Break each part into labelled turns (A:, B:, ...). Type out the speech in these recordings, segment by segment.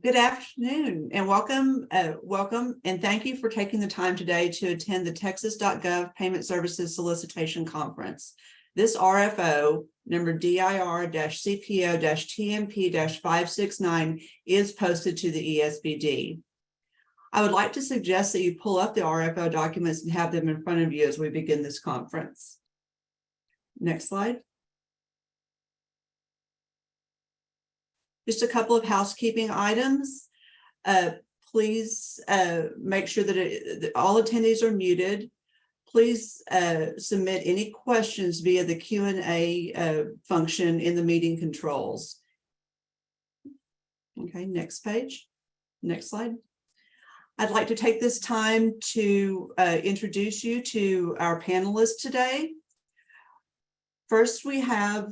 A: Good afternoon and welcome, and thank you for taking the time today to attend the Texas.gov Payment Services Solicitation Conference. This RFO, number DIR-CPO-TMP-569, is posted to the ESBD. I would like to suggest that you pull up the RFO documents and have them in front of you as we begin this conference. Next slide. Just a couple of housekeeping items. Please make sure that all attendees are muted. Please submit any questions via the Q&A function in the meeting controls. Okay, next page. Next slide. I'd like to take this time to introduce you to our panelists today. First, we have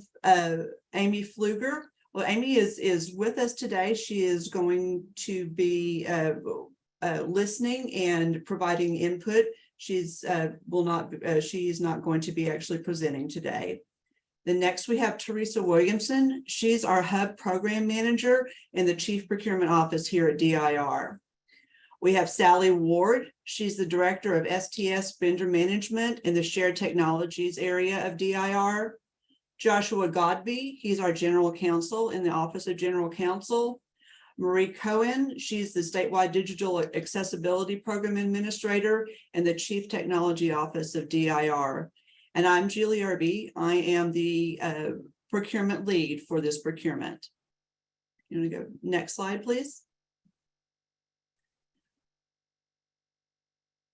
A: Amy Pfluger. Well, Amy is with us today. She is going to be listening and providing input. She's not going to be actually presenting today. Then next we have Teresa Williamson. She's our Hub Program Manager in the Chief Procurement Office here at DIR. We have Sally Ward. She's the Director of STS Vendor Management in the Shared Technologies area of DIR. Joshua Godby, he's our General Counsel in the Office of General Counsel. Marie Cohen, she's the Statewide Digital Accessibility Program Administrator and the Chief Technology Office of DIR. And I'm Julie Irby. I am the procurement lead for this procurement. You want to go next slide, please?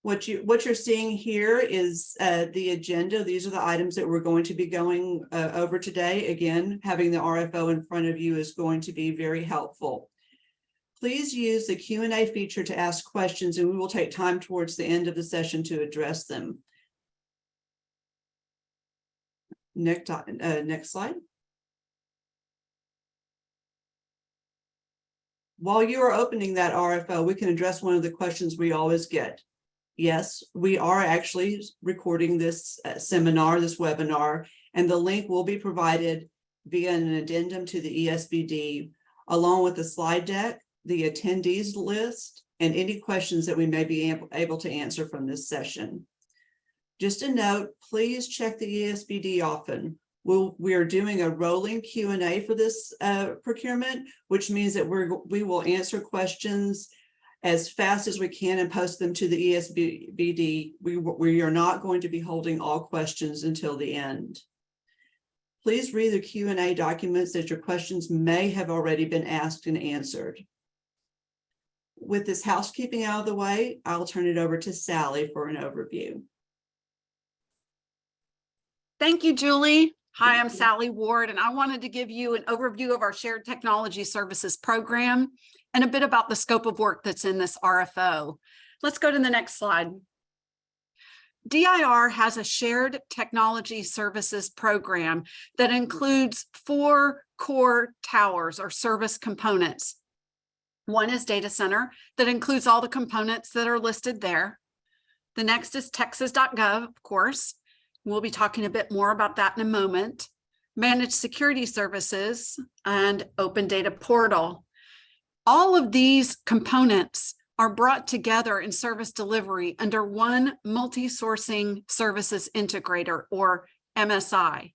A: What you're seeing here is the agenda. These are the items that we're going to be going over today. Again, having the RFO in front of you is going to be very helpful. Please use the Q&A feature to ask questions, and we will take time towards the end of the session to address them. Next slide. While you are opening that RFO, we can address one of the questions we always get. Yes, we are actually recording this seminar, this webinar, and the link will be provided via an addendum to the ESBD, along with the slide deck, the attendees list, and any questions that we may be able to answer from this session. Just a note, please check the ESBD often. We are doing a rolling Q&A for this procurement, which means that we will answer questions as fast as we can and post them to the ESBD. We are not going to be holding all questions until the end. Please read the Q&A documents that your questions may have already been asked and answered. With this housekeeping out of the way, I'll turn it over to Sally for an overview.
B: Thank you, Julie. Hi, I'm Sally Ward, and I wanted to give you an overview of our Shared Technology Services program and a bit about the scope of work that's in this RFO. Let's go to the next slide. DIR has a Shared Technology Services program that includes 4 core towers or service components. One is data center that includes all the components that are listed there. The next is Texas.gov, of course. We'll be talking a bit more about that in a moment. Managed security services and open data portal. All of these components are brought together in service delivery under one multi-sourcing services integrator, or MSI.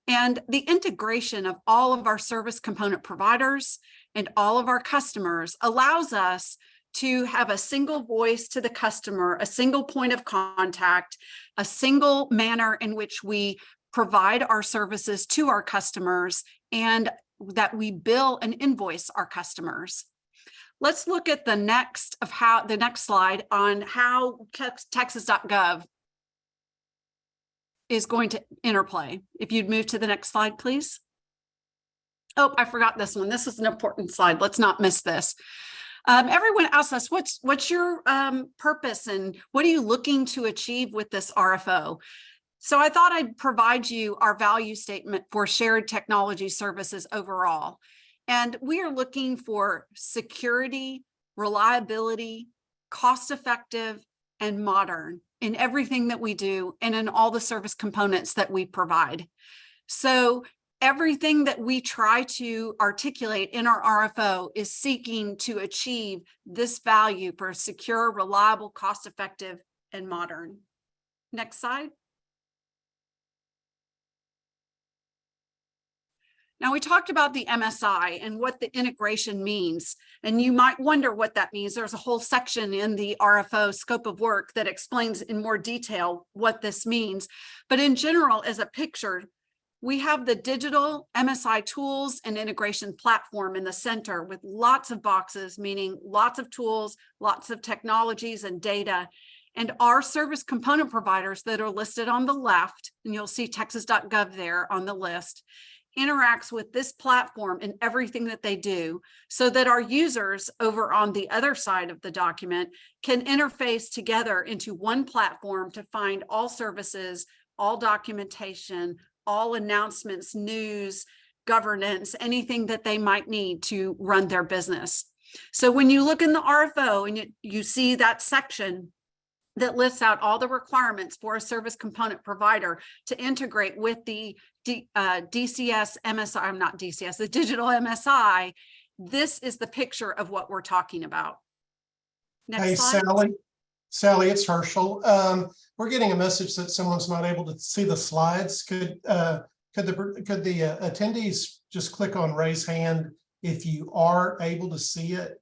B: And the integration of all of our service component providers and all of our customers allows us to have a single voice to the customer, a single point of contact, a single manner in which we provide our services to our customers, and that we bill and invoice our customers. Let's look at the next slide on how Texas.gov is going to interplay. If you'd move to the next slide, please. Oh, I forgot this one. This is an important slide. Let's not miss this. Everyone asks us, what's your purpose and what are you looking to achieve with this RFO? So I thought I'd provide you our value statement for shared technology services overall. And we are looking for security, reliability, cost-effective, and modern in everything that we do and in all the service components that we provide. So everything that we try to articulate in our RFO is seeking to achieve this value for secure, reliable, cost-effective, and modern. Next slide. Now, we talked about the MSI and what the integration means, and you might wonder what that means. There's a whole section in the RFO scope of work that explains in more detail what this means. But in general, as a picture, we have the digital MSI tools and integration platform in the center with lots of boxes, meaning lots of tools, lots of technologies and data. And our service component providers that are listed on the left, and you'll see Texas.gov there on the list, interacts with this platform in everything that they do so that our users over on the other side of the document can interface together into one platform to find all services, all documentation, all announcements, news, governance, anything that they might need to run their business. So when you look in the RFO and you see that section that lists out all the requirements for a service component provider to integrate with the DCS MSI, I'm not DCS, the digital MSI, this is the picture of what we're talking about. Next
C: Hey,
B: slide.
C: Sally, it's Herschel. We're getting a message that someone's not able to see the slides. Could the attendees just click on raise hand if you are able to see it?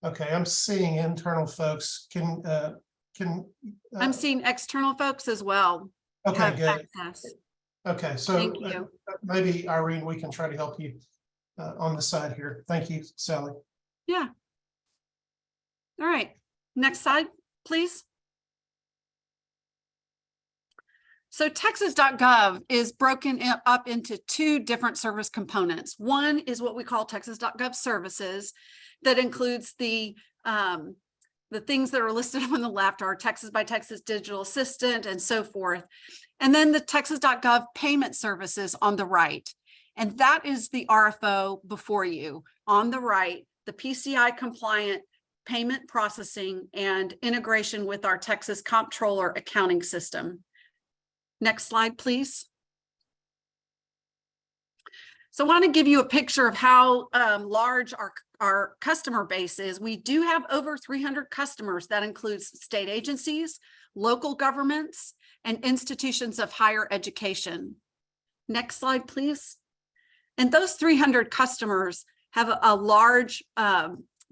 C: Okay, I'm seeing internal folks.
B: I'm seeing external folks as well.
C: Okay, good.
B: Access.
C: Okay, so
B: Thank you.
C: Maybe Irene, we can try to help you on the side here. Thank you, Sally.
B: Yeah. All right, next slide, please. So Texas.gov is broken up into two different service components. One is what we call Texas.gov services that includes the things that are listed on the left, are Texas by Texas Digital Assistant and so forth. And then the Texas.gov payment services on the right. And that is the RFO before you. On the right, the PCI compliant payment processing and integration with our Texas Comptroller accounting system. Next slide, please. So I want to give you a picture of how large our customer base is. We do have over 300 customers. That includes state agencies, local governments, and institutions of higher education. Next slide, please. And those 300 customers have a large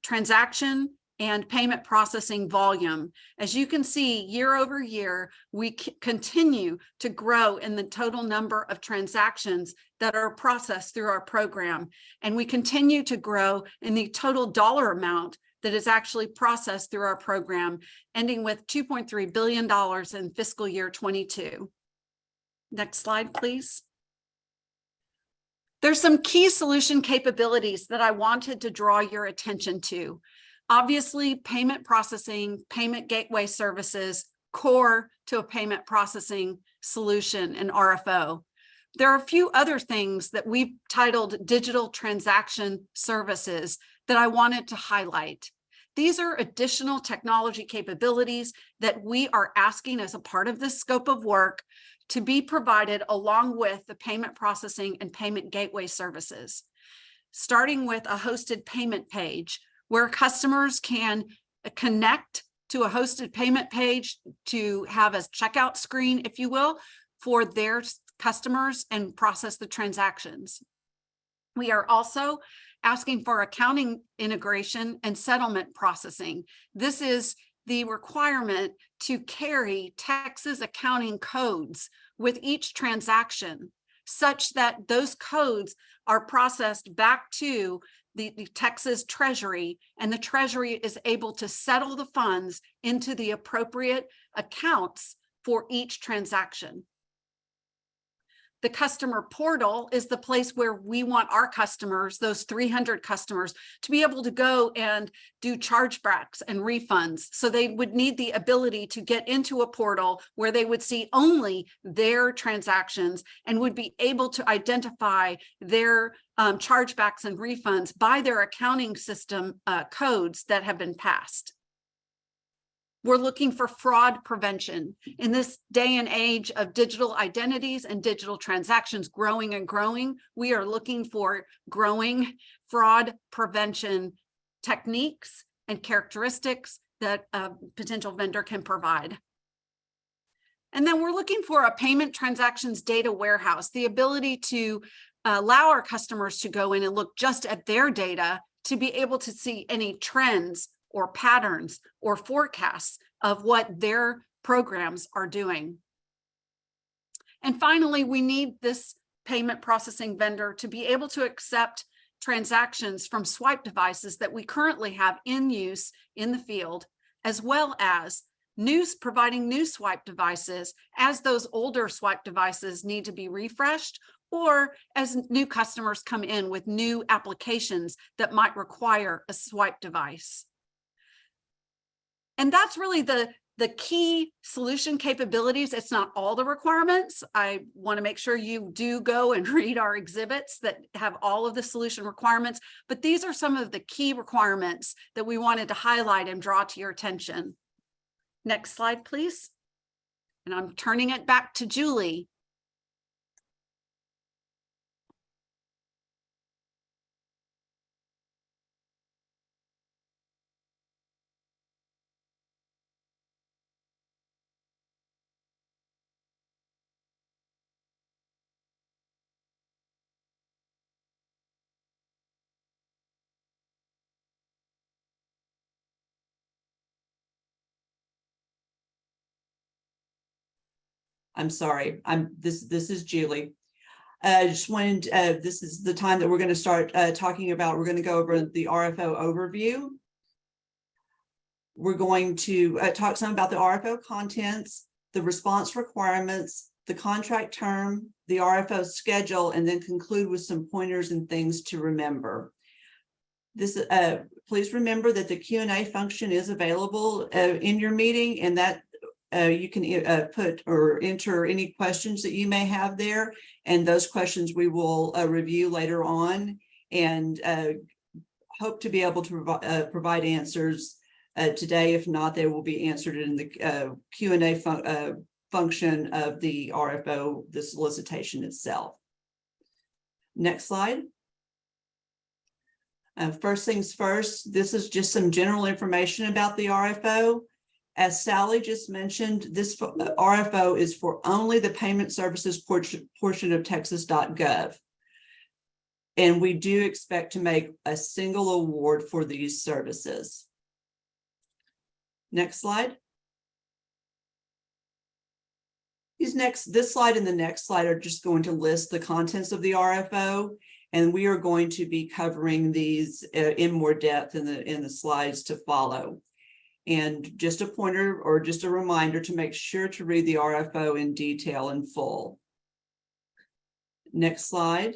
B: transaction and payment processing volume. As you can see, year over year, we continue to grow in the total number of transactions that are processed through our program. And we continue to grow in the total dollar amount that is actually processed through our program, ending with $2.3 billion in fiscal year 22. Next slide, please. There's some key solution capabilities that I wanted to draw your attention to. Obviously, payment processing, payment gateway services, core to a payment processing solution and RFO. There are a few other things that we've titled digital transaction services that I wanted to highlight. These are additional technology capabilities that we are asking as a part of this scope of work to be provided along with the payment processing and payment gateway services, starting with a hosted payment page, where customers can connect to a hosted payment page to have a checkout screen, if you will, for their customers and process the transactions. We are also asking for accounting integration and settlement processing. This is the requirement to carry Texas accounting codes with each transaction, such that those codes are processed back to the Texas Treasury, and the Treasury is able to settle the funds into the appropriate accounts for each transaction. The customer portal is the place where we want our customers, those 300 customers, to be able to go and do chargebacks and refunds. So they would need the ability to get into a portal where they would see only their transactions and would be able to identify their chargebacks and refunds by their accounting system codes that have been passed. We're looking for fraud prevention. In this day and age of digital identities and digital transactions growing and growing, we are looking for growing fraud prevention techniques and characteristics that a potential vendor can provide. And then we're looking for a payment transactions data warehouse, the ability to allow our customers to go in and look just at their data to be able to see any trends or patterns or forecasts of what their programs are doing. And finally, we need this payment processing vendor to be able to accept transactions from swipe devices that we currently have in use in the field, as well as providing new swipe devices as those older swipe devices need to be refreshed, or as new customers come in with new applications that might require a swipe device. And that's really the key solution capabilities. It's not all the requirements. I want to make sure you do go and read our exhibits that have all of the solution requirements, but these are some of the key requirements that we wanted to highlight and draw to your attention. Next slide, please. And I'm turning it back to Julie.
A: I'm sorry, this is Julie. I just wanted, this is the time that we're going to start talking about, we're going to go over the RFO overview. We're going to talk some about the RFO contents, the response requirements, the contract term, the RFO schedule, and then conclude with some pointers and things to remember. This, please remember that the Q&A function is available in your meeting, and that you can put or enter any questions that you may have there, and those questions we will review later on, and hope to be able to provide answers today. If not, they will be answered in the Q&A function of the RFO, the solicitation itself. Next slide. First things first, this is just some general information about the RFO. As Sally just mentioned, this RFO is for only the payment services portion of Texas.gov. And we do expect to make a single award for these services. Next slide. This slide and the next slide are just going to list the contents of the RFO, and we are going to be covering these in more depth in the slides to follow. And just a pointer or just a reminder to make sure to read the RFO in detail and full. Next slide.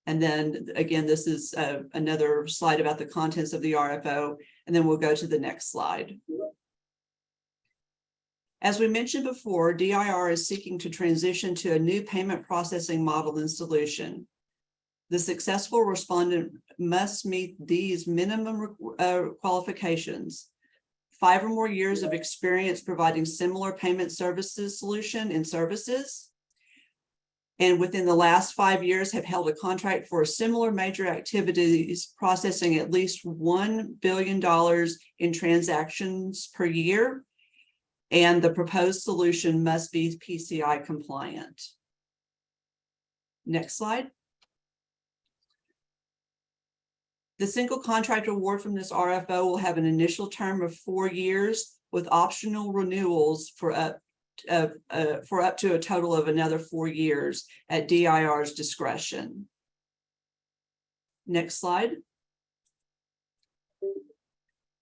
A: And then again, this is another slide about the contents of the RFO, and then we'll go to the next slide. As we mentioned before, DIR is seeking to transition to a new payment processing model and solution. The successful respondent must meet these minimum qualifications: 5 or more years of experience providing similar payment services solution and services, and within the last 5 years have held a contract for similar major activities processing at least $1 billion in transactions per year, and the proposed solution must be PCI compliant. Next slide. The single contract award from this RFO will have an initial term of 4 years with optional renewals for up to a total of another 4 years at DIR's discretion. Next slide.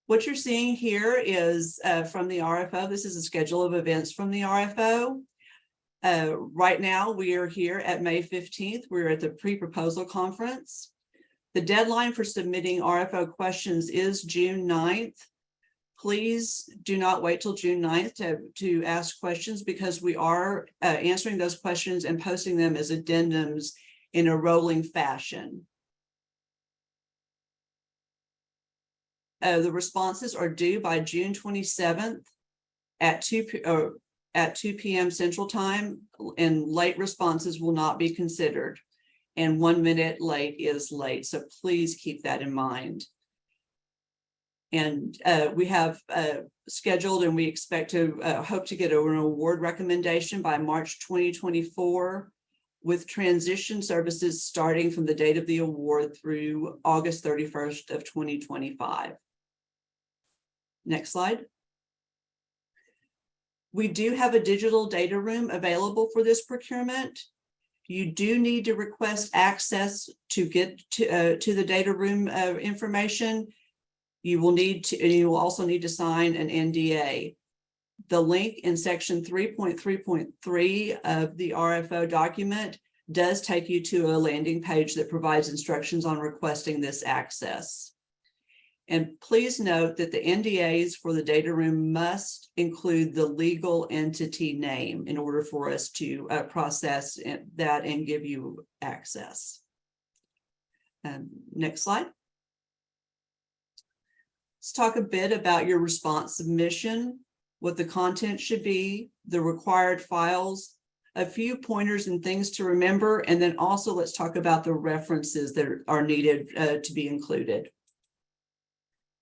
A: What you're seeing here is from the RFO. This is a schedule of events from the RFO. Right now, we are here at May 15th. We're at the pre-proposal conference. The deadline for submitting RFO questions is June 9th. Please do not wait till June 9th to ask questions, because we are answering those questions and posting them as addendums in a rolling fashion. The responses are due by June 27th at 2 p.m. Central Time, and late responses will not be considered. And 1 minute late is late, so please keep that in mind. And we have scheduled, and we expect to hope to get an award recommendation by March 2024, with transition services starting from the date of the award through August 31st of 2025. Next slide. We do have a digital data room available for this procurement. You do need to request access to get to the data room information. You will also need to sign an NDA. The link in section 3.3.3 of the RFO document does take you to a landing page that provides instructions on requesting this access. And please note that the NDAs for the data room must include the legal entity name in order for us to process that and give you access. Next slide. Let's talk a bit about your response submission, what the content should be, the required files, a few pointers and things to remember, and then also let's talk about the references that are needed to be included.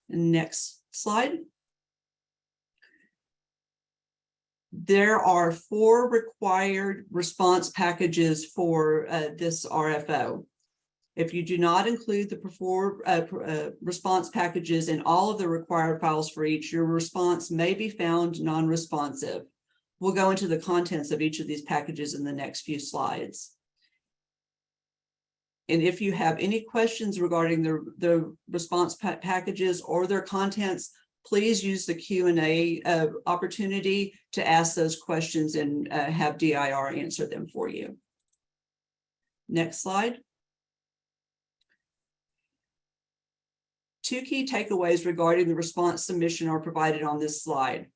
A: Next slide. There are 4 required response packages for this RFO. If you do not include the response packages in all of the required files for each, your response may be found non-responsive. We'll go into the contents of each of these packages in the next few slides. And if you have any questions regarding the response packages or their contents, please use the Q&A opportunity to ask those questions and have DIR answer them for you. Next slide. 2 key takeaways regarding the response submission are provided on this slide.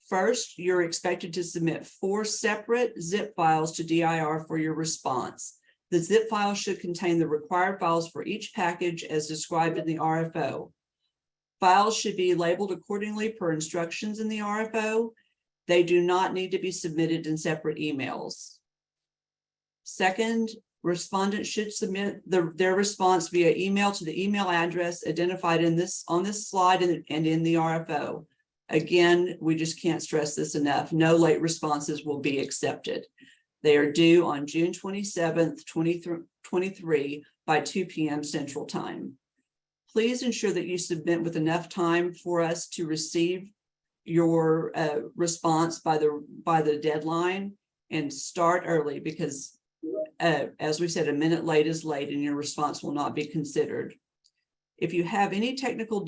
A: First, you're expected to submit 4 separate zip files to DIR for your response. The zip file should contain the required files for each package as described in the RFO. Files should be labeled accordingly per instructions in the RFO. They do not need to be submitted in separate emails. Second, respondents should submit their response via email to the email address identified on this slide and in the RFO. Again, we just can't stress this enough. No late responses will be accepted. They are due on June 27th, 2023 by 2 p.m. Central Time. Please ensure that you submit with enough time for us to receive your response by the deadline, and start early because as we said, a minute late is late and your response will not be considered. If you have any technical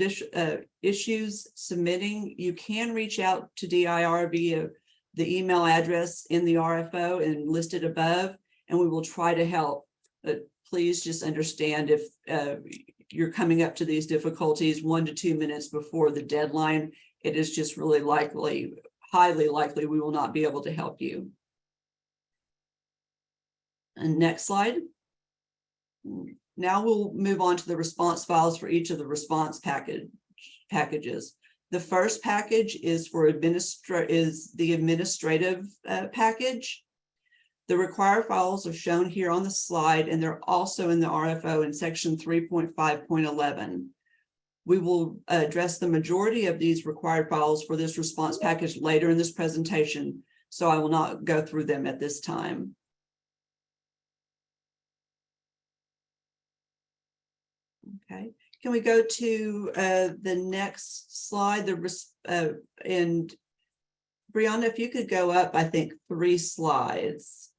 A: issues submitting, you can reach out to DIR via the email address in the RFO and listed above, and we will try to help. But please just understand if you're coming up to these difficulties 1 to 2 minutes before the deadline, it is just really highly likely we will not be able to help you. And next slide. Now we'll move on to the response files for each of the response packages. The first package is for the administrative package. The required files are shown here on the slide, and they're also in the RFO in section 3.5.11. We will address the majority of these required files for this response package later in this presentation, so I will not go through them at this time. Okay, can we go to the next slide? And Brianna, if you could go up, I think 3 slides.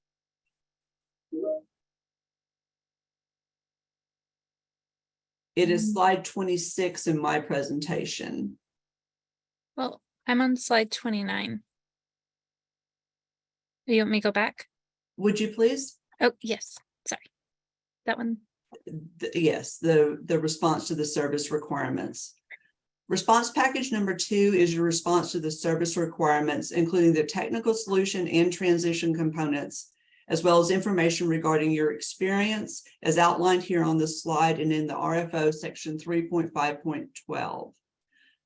A: It is slide 26 in my presentation.
D: Well, I'm on slide 29. You want me to go back?
A: Would you please?
D: Oh, yes. Sorry. That one.
A: Yes, the response to the service requirements. Response package number 2 is your response to the service requirements, including the technical solution and transition components, as well as information regarding your experience as outlined here on this slide and in the RFO section 3.5.12.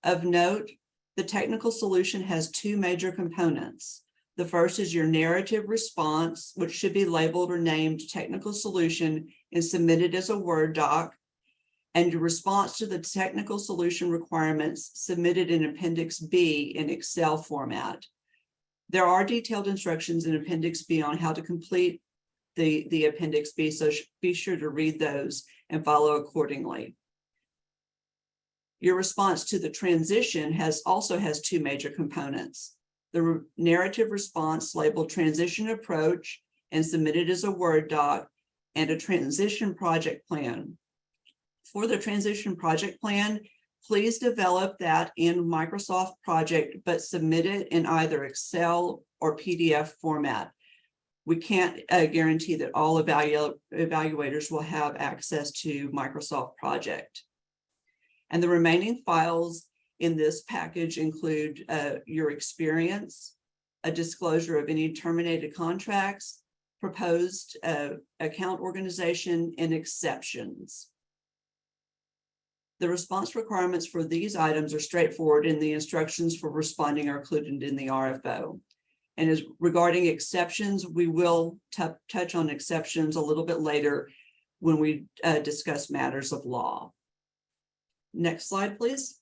A: Of note, the technical solution has two major components. The first is your narrative response, which should be labeled or named technical solution and submitted as a Word doc, and your response to the technical solution requirements submitted in Appendix B in Excel format. There are detailed instructions in Appendix B on how to complete the Appendix B, so be sure to read those and follow accordingly. Your response to the transition also has two major components. The narrative response labeled transition approach and submitted as a Word doc, and a transition project plan. For the transition project plan, please develop that in Microsoft Project, but submit it in either Excel or PDF format. We can't guarantee that all evaluators will have access to Microsoft Project. And the remaining files in this package include your experience, a disclosure of any terminated contracts, proposed account organization, and exceptions. The response requirements for these items are straightforward, and the instructions for responding are included in the RFO. And as regarding exceptions, we will touch on exceptions a little bit later when we discuss matters of law. Next slide, please.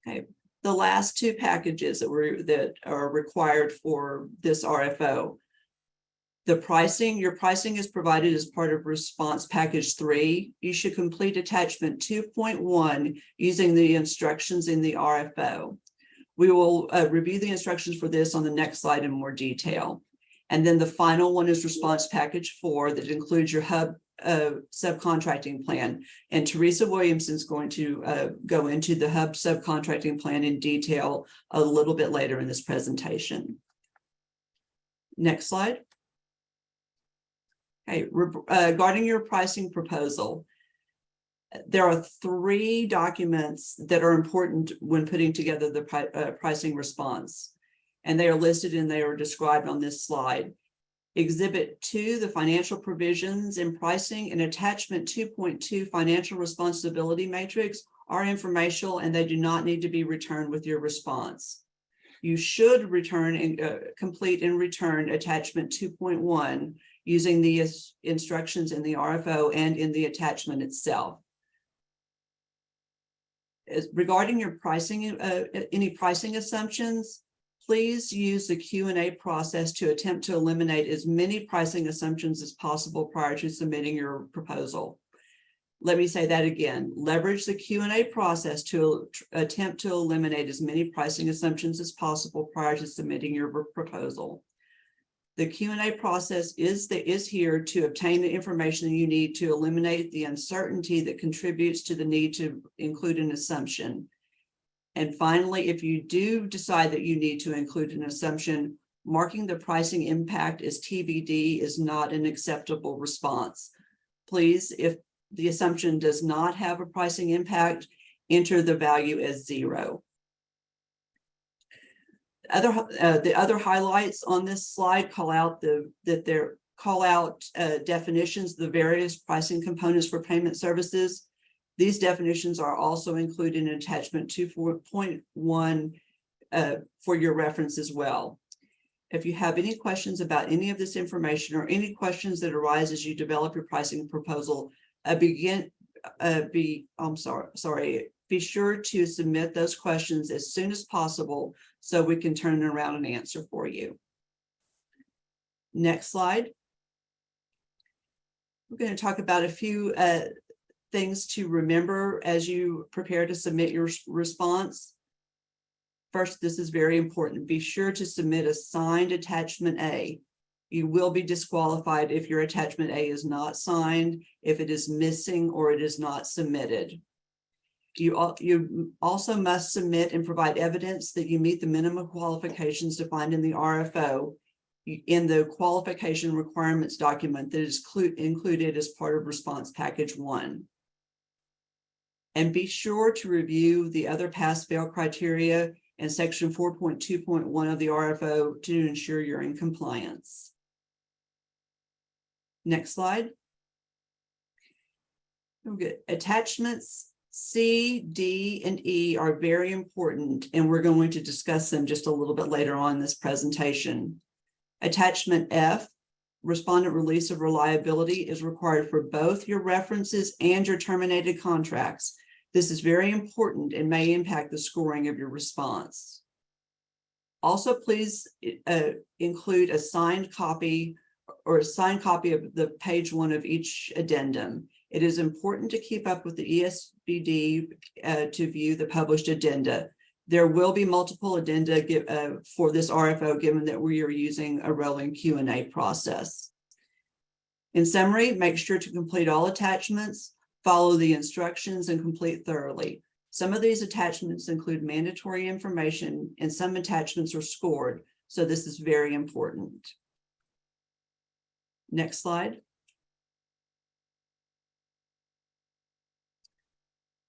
A: Okay, the last two packages that are required for this RFO. The pricing, your pricing is provided as part of response package 3. You should complete attachment 2.1 using the instructions in the RFO. We will review the instructions for this on the next slide in more detail. And then the final one is response package 4 that includes your hub subcontracting plan. And Teresa Williamson is going to go into the hub subcontracting plan in detail a little bit later in this presentation. Next slide. Okay, regarding your pricing proposal, there are 3 documents that are important when putting together the pricing response, and they are listed and they are described on this slide. Exhibit 2, the financial provisions in pricing, and attachment 2.2, financial responsibility matrix, are informational and they do not need to be returned with your response. You should return and complete and return attachment 2.1 using the instructions in the RFO and in the attachment itself. Regarding your pricing, any pricing assumptions, please use the Q&A process to attempt to eliminate as many pricing assumptions as possible prior to submitting your proposal. Let me say that again. Leverage the Q&A process to attempt to eliminate as many pricing assumptions as possible prior to submitting your proposal. The Q&A process is here to obtain the information you need to eliminate the uncertainty that contributes to the need to include an assumption. And finally, if you do decide that you need to include an assumption, marking the pricing impact as TBD is not an acceptable response. Please, if the assumption does not have a pricing impact, enter the value as 0. The other highlights on this slide call out definitions of the various pricing components for payment services. These definitions are also included in attachment 2.1 for your reference as well. If you have any questions about any of this information or any questions that arise as you develop your pricing proposal, be sure to submit those questions as soon as possible so we can turn around and answer for you. Next slide. We're going to talk about a few things to remember as you prepare to submit your response. First, this is very important. Be sure to submit a signed attachment A. You will be disqualified if your attachment A is not signed, if it is missing, or it is not submitted. You also must submit and provide evidence that you meet the minimum qualifications defined in the RFO in the qualification requirements document that is included as part of response package 1. And be sure to review the other pass-fail criteria and section 4.2.1 of the RFO to ensure you're in compliance. Next slide. Okay. Attachments C, D, and E are very important, and we're going to discuss them just a little bit later on in this presentation. Attachment F, respondent release of reliability, is required for both your references and your terminated contracts. This is very important and may impact the scoring of your response. Also, please include a signed copy or a signed copy of the page 1 of each addendum. It is important to keep up with the ESBD to view the published addenda. There will be multiple addenda for this RFO, given that we are using a rolling Q&A process. In summary, make sure to complete all attachments, follow the instructions, and complete thoroughly. Some of these attachments include mandatory information, and some attachments are scored, so this is very important. Next slide.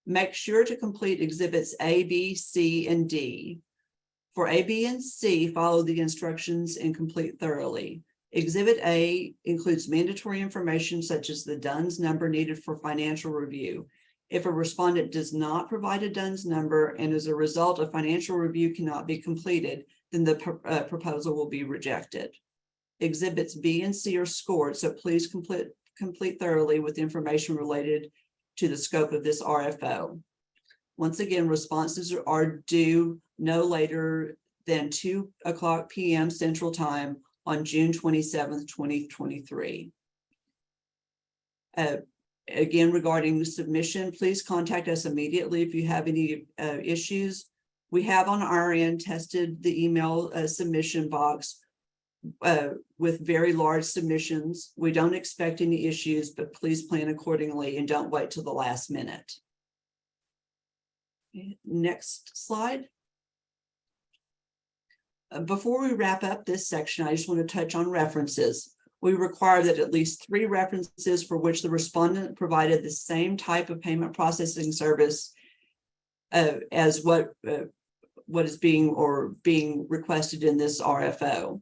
A: Make sure to complete exhibits A, B, C, and D. For A, B, and C, follow the instructions and complete thoroughly. Exhibit A includes mandatory information such as the DUNS number needed for financial review. If a respondent does not provide a DUNS number and as a result a financial review cannot be completed, then the proposal will be rejected. Exhibits B and C are scored, so please complete thoroughly with information related to the scope of this RFO. Once again, responses are due no later than 2:00 p.m. Central Time on June 27th, 2023. Again, regarding the submission, please contact us immediately if you have any issues. We have on our end tested the email submission box with very large submissions. We don't expect any issues, but please plan accordingly and don't wait till the last minute. Next slide. Before we wrap up this section, I just want to touch on references. We require that at least 3 references for which the respondent provided the same type of payment processing service as what is being requested in this RFO.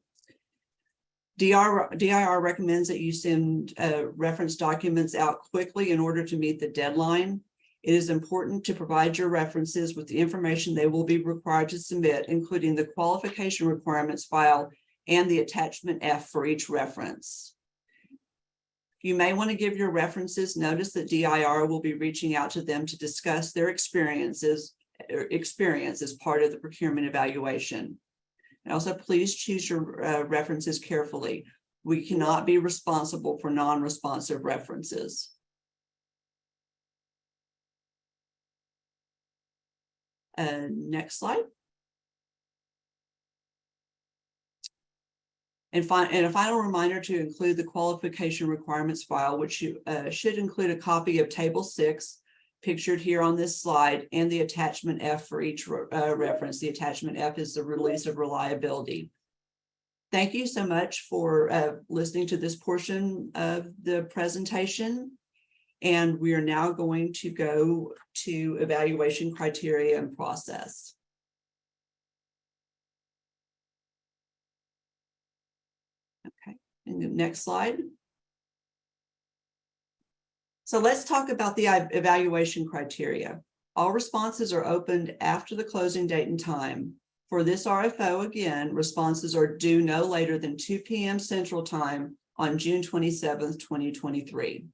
A: DIR recommends that you send reference documents out quickly in order to meet the deadline. It is important to provide your references with the information they will be required to submit, including the qualification requirements file and the attachment F for each reference. You may want to give your references notice that DIR will be reaching out to them to discuss their experience as part of the procurement evaluation. And also, please choose your references carefully. We cannot be responsible for non-responsive references. Next slide. And a final reminder to include the qualification requirements file, which should include a copy of Table 6, pictured here on this slide, and the attachment F for each reference. The attachment F is the release of reliability. Thank you so much for listening to this portion of the presentation. And we are now going to go to evaluation criteria and process. Okay, and the next slide. So let's talk about the evaluation criteria. All responses are opened after the closing date and time. For this RFO, again, responses are due no later than 2 p.m. Central Time on June 27th, 2023.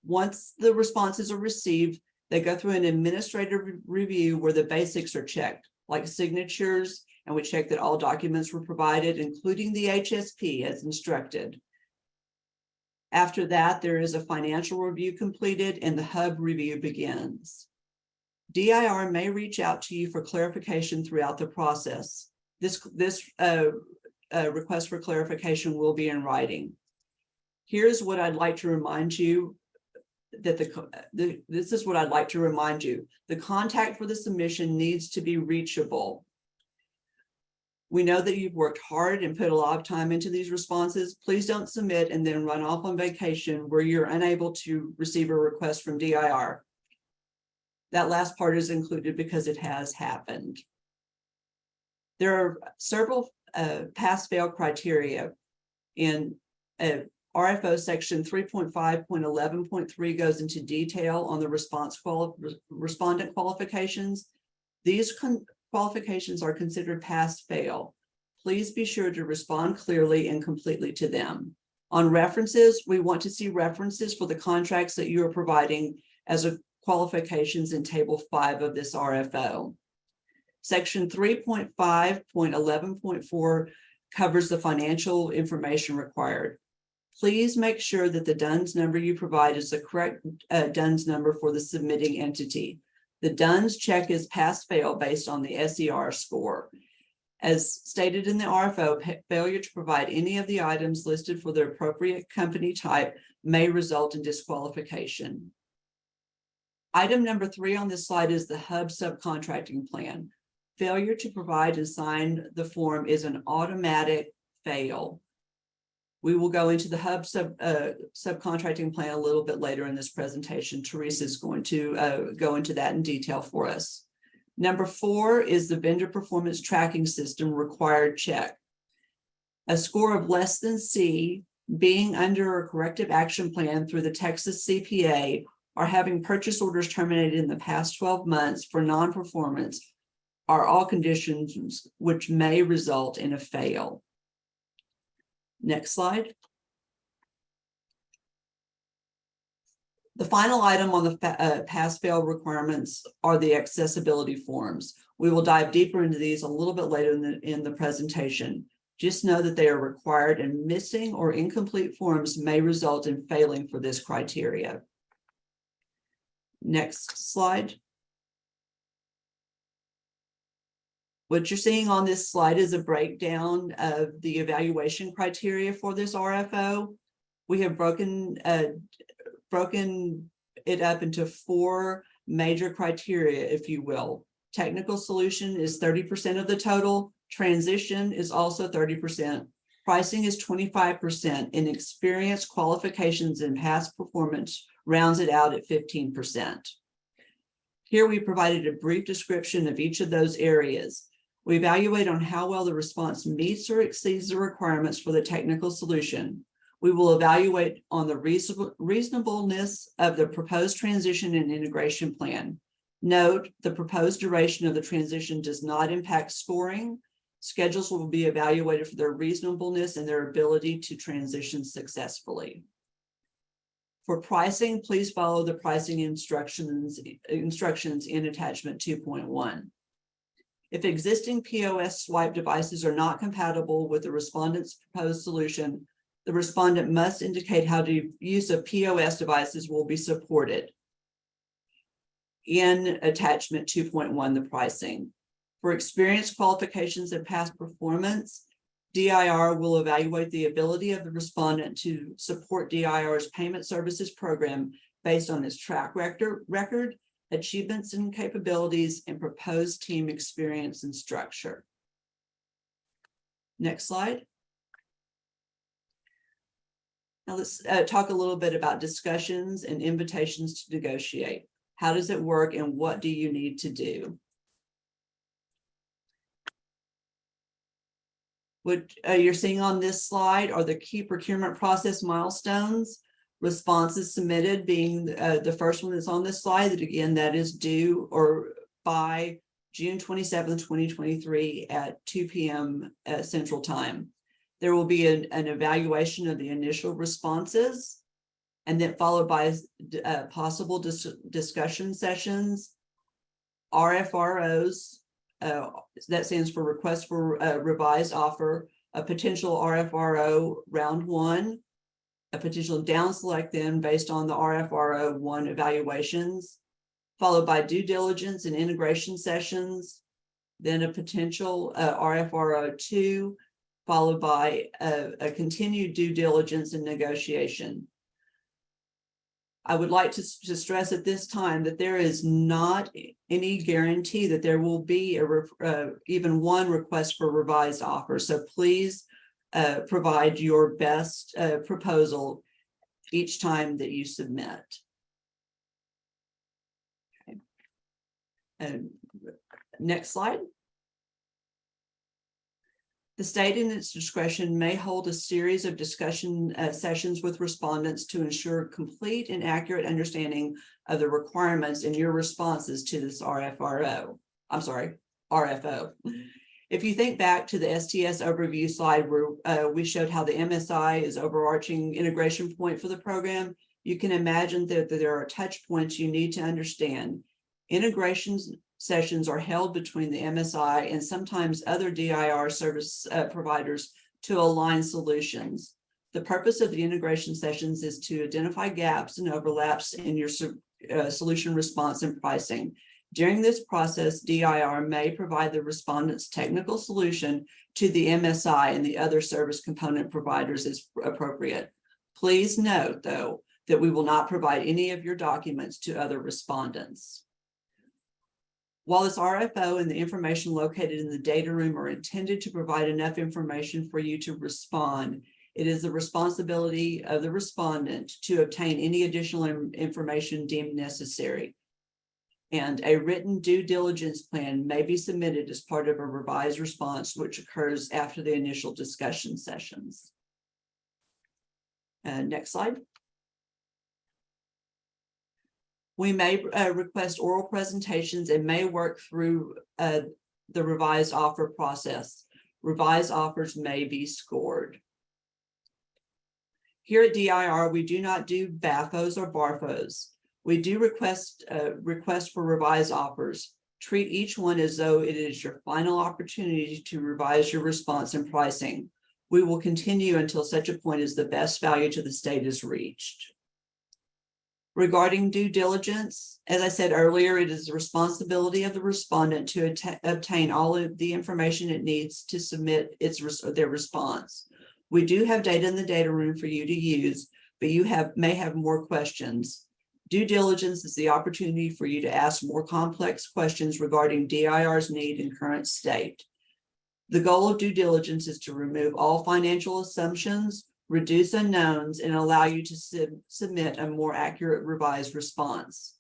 A: Once the responses are received, they go through an administrative review where the basics are checked, like signatures, and we check that all documents were provided, including the HSP as instructed. After that, there is a financial review completed and the hub review begins. DIR may reach out to you for clarification throughout the process. This request for clarification will be in writing. Here's what I'd like to remind you that this is what I'd like to remind you. The contact for the submission needs to be reachable. We know that you've worked hard and put a lot of time into these responses. Please don't submit and then run off on vacation where you're unable to receive a request from DIR. That last part is included because it has happened. There are several pass-fail criteria in RFO section 3.5.11.3 goes into detail on the respondent qualifications. These qualifications are considered pass-fail. Please be sure to respond clearly and completely to them. On references, we want to see references for the contracts that you are providing as a qualifications in table 5 of this RFO. Section 3.5.11.4 covers the financial information required. Please make sure that the DUNS number you provide is the correct DUNS number for the submitting entity. The DUNS check is pass-fail based on the SER score. As stated in the RFO, failure to provide any of the items listed for the appropriate company type may result in disqualification. Item number 3 on this slide is the HUB subcontracting plan. Failure to provide and sign the form is an automatic fail. We will go into the HUB subcontracting plan a little bit later in this presentation. Teresa is going to go into that in detail for us. Number 4 is the vendor performance tracking system required check. A score of less than C, being under a corrective action plan through the Texas CPA, or having purchase orders terminated in the past 12 months for non-performance are all conditions which may result in a fail. Next slide. The final item on the pass-fail requirements are the accessibility forms. We will dive deeper into these a little bit later in the presentation. Just know that they are required, and missing or incomplete forms may result in failing for this criteria. Next slide. What you're seeing on this slide is a breakdown of the evaluation criteria for this RFO. We have broken it up into 4 major criteria, if you will. Technical solution is 30% of the total. Transition is also 30%. Pricing is 25%. And experience, qualifications, and past performance rounds it out at 15%. Here we provided a brief description of each of those areas. We evaluate on how well the response meets or exceeds the requirements for the technical solution. We will evaluate on the reasonableness of the proposed transition and integration plan. Note, the proposed duration of the transition does not impact scoring. Schedules will be evaluated for their reasonableness and their ability to transition successfully. For pricing, please follow the pricing instructions in attachment 2.1. If existing POS swipe devices are not compatible with the respondent's proposed solution, the respondent must indicate how the use of POS devices will be supported. In attachment 2.1, the pricing. For experience, qualifications, and past performance, DIR will evaluate the ability of the respondent to support DIR's payment services program based on his track record, achievements and capabilities, and proposed team experience and structure. Next slide. Now let's talk a little bit about discussions and invitations to negotiate. How does it work and what do you need to do? What you're seeing on this slide are the key procurement process milestones. Responses submitted being the first one that's on this slide, that again, that is due or by June 27, 2023 at 2 p.m. Central Time. There will be an evaluation of the initial responses, and then followed by possible discussion sessions, RFROs, that stands for request for revised offer, a potential RFRO round 1, a potential down select then based on the RFRO 1 evaluations, followed by due diligence and integration sessions, then a potential RFRO 2, followed by a continued due diligence and negotiation. I would like to stress at this time that there is not any guarantee that there will be even one request for revised offer. So please provide your best proposal each time that you submit. Okay. Next slide. The state in its discretion may hold a series of discussion sessions with respondents to ensure complete and accurate understanding of the requirements in your responses to this RFO. If you think back to the STS overview slide where we showed how the MSI is overarching integration point for the program, you can imagine that there are touch points you need to understand. Integrations sessions are held between the MSI and sometimes other DIR service providers to align solutions. The purpose of the integration sessions is to identify gaps and overlaps in your solution response and pricing. During this process, DIR may provide the respondent's technical solution to the MSI and the other service component providers as appropriate. Please note, though, that we will not provide any of your documents to other respondents. While this RFO and the information located in the data room are intended to provide enough information for you to respond, it is the responsibility of the respondent to obtain any additional information deemed necessary. And a written due diligence plan may be submitted as part of a revised response, which occurs after the initial discussion sessions. Next slide. We may request oral presentations and may work through the revised offer process. Revised offers may be scored. Here at DIR, we do not do BAFOs or BARFOs. We do request for revised offers. Treat each one as though it is your final opportunity to revise your response and pricing. We will continue until such a point as the best value to the state is reached. Regarding due diligence, as I said earlier, it is the responsibility of the respondent to obtain all of the information it needs to submit their response. We do have data in the data room for you to use, but you may have more questions. Due diligence is the opportunity for you to ask more complex questions regarding DIR's need and current state. The goal of due diligence is to remove all financial assumptions, reduce unknowns, and allow you to submit a more accurate revised response.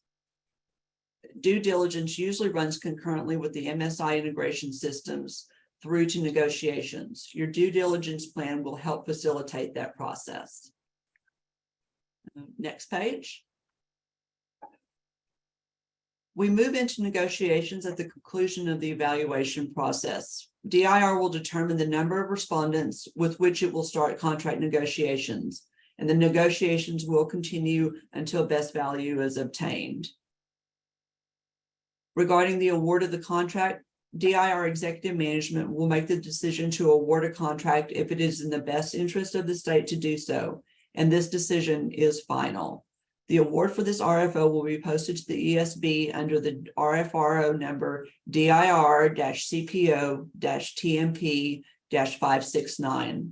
A: Due diligence usually runs concurrently with the MSI integration systems through to negotiations. Your due diligence plan will help facilitate that process. Next page. We move into negotiations at the conclusion of the evaluation process. DIR will determine the number of respondents with which it will start contract negotiations, and the negotiations will continue until best value is obtained. Regarding the award of the contract, DIR executive management will make the decision to award a contract if it is in the best interest of the state to do so, and this decision is final. The award for this RFO will be posted to the ESB under the RFRO number DIR-CPO-TMP-569.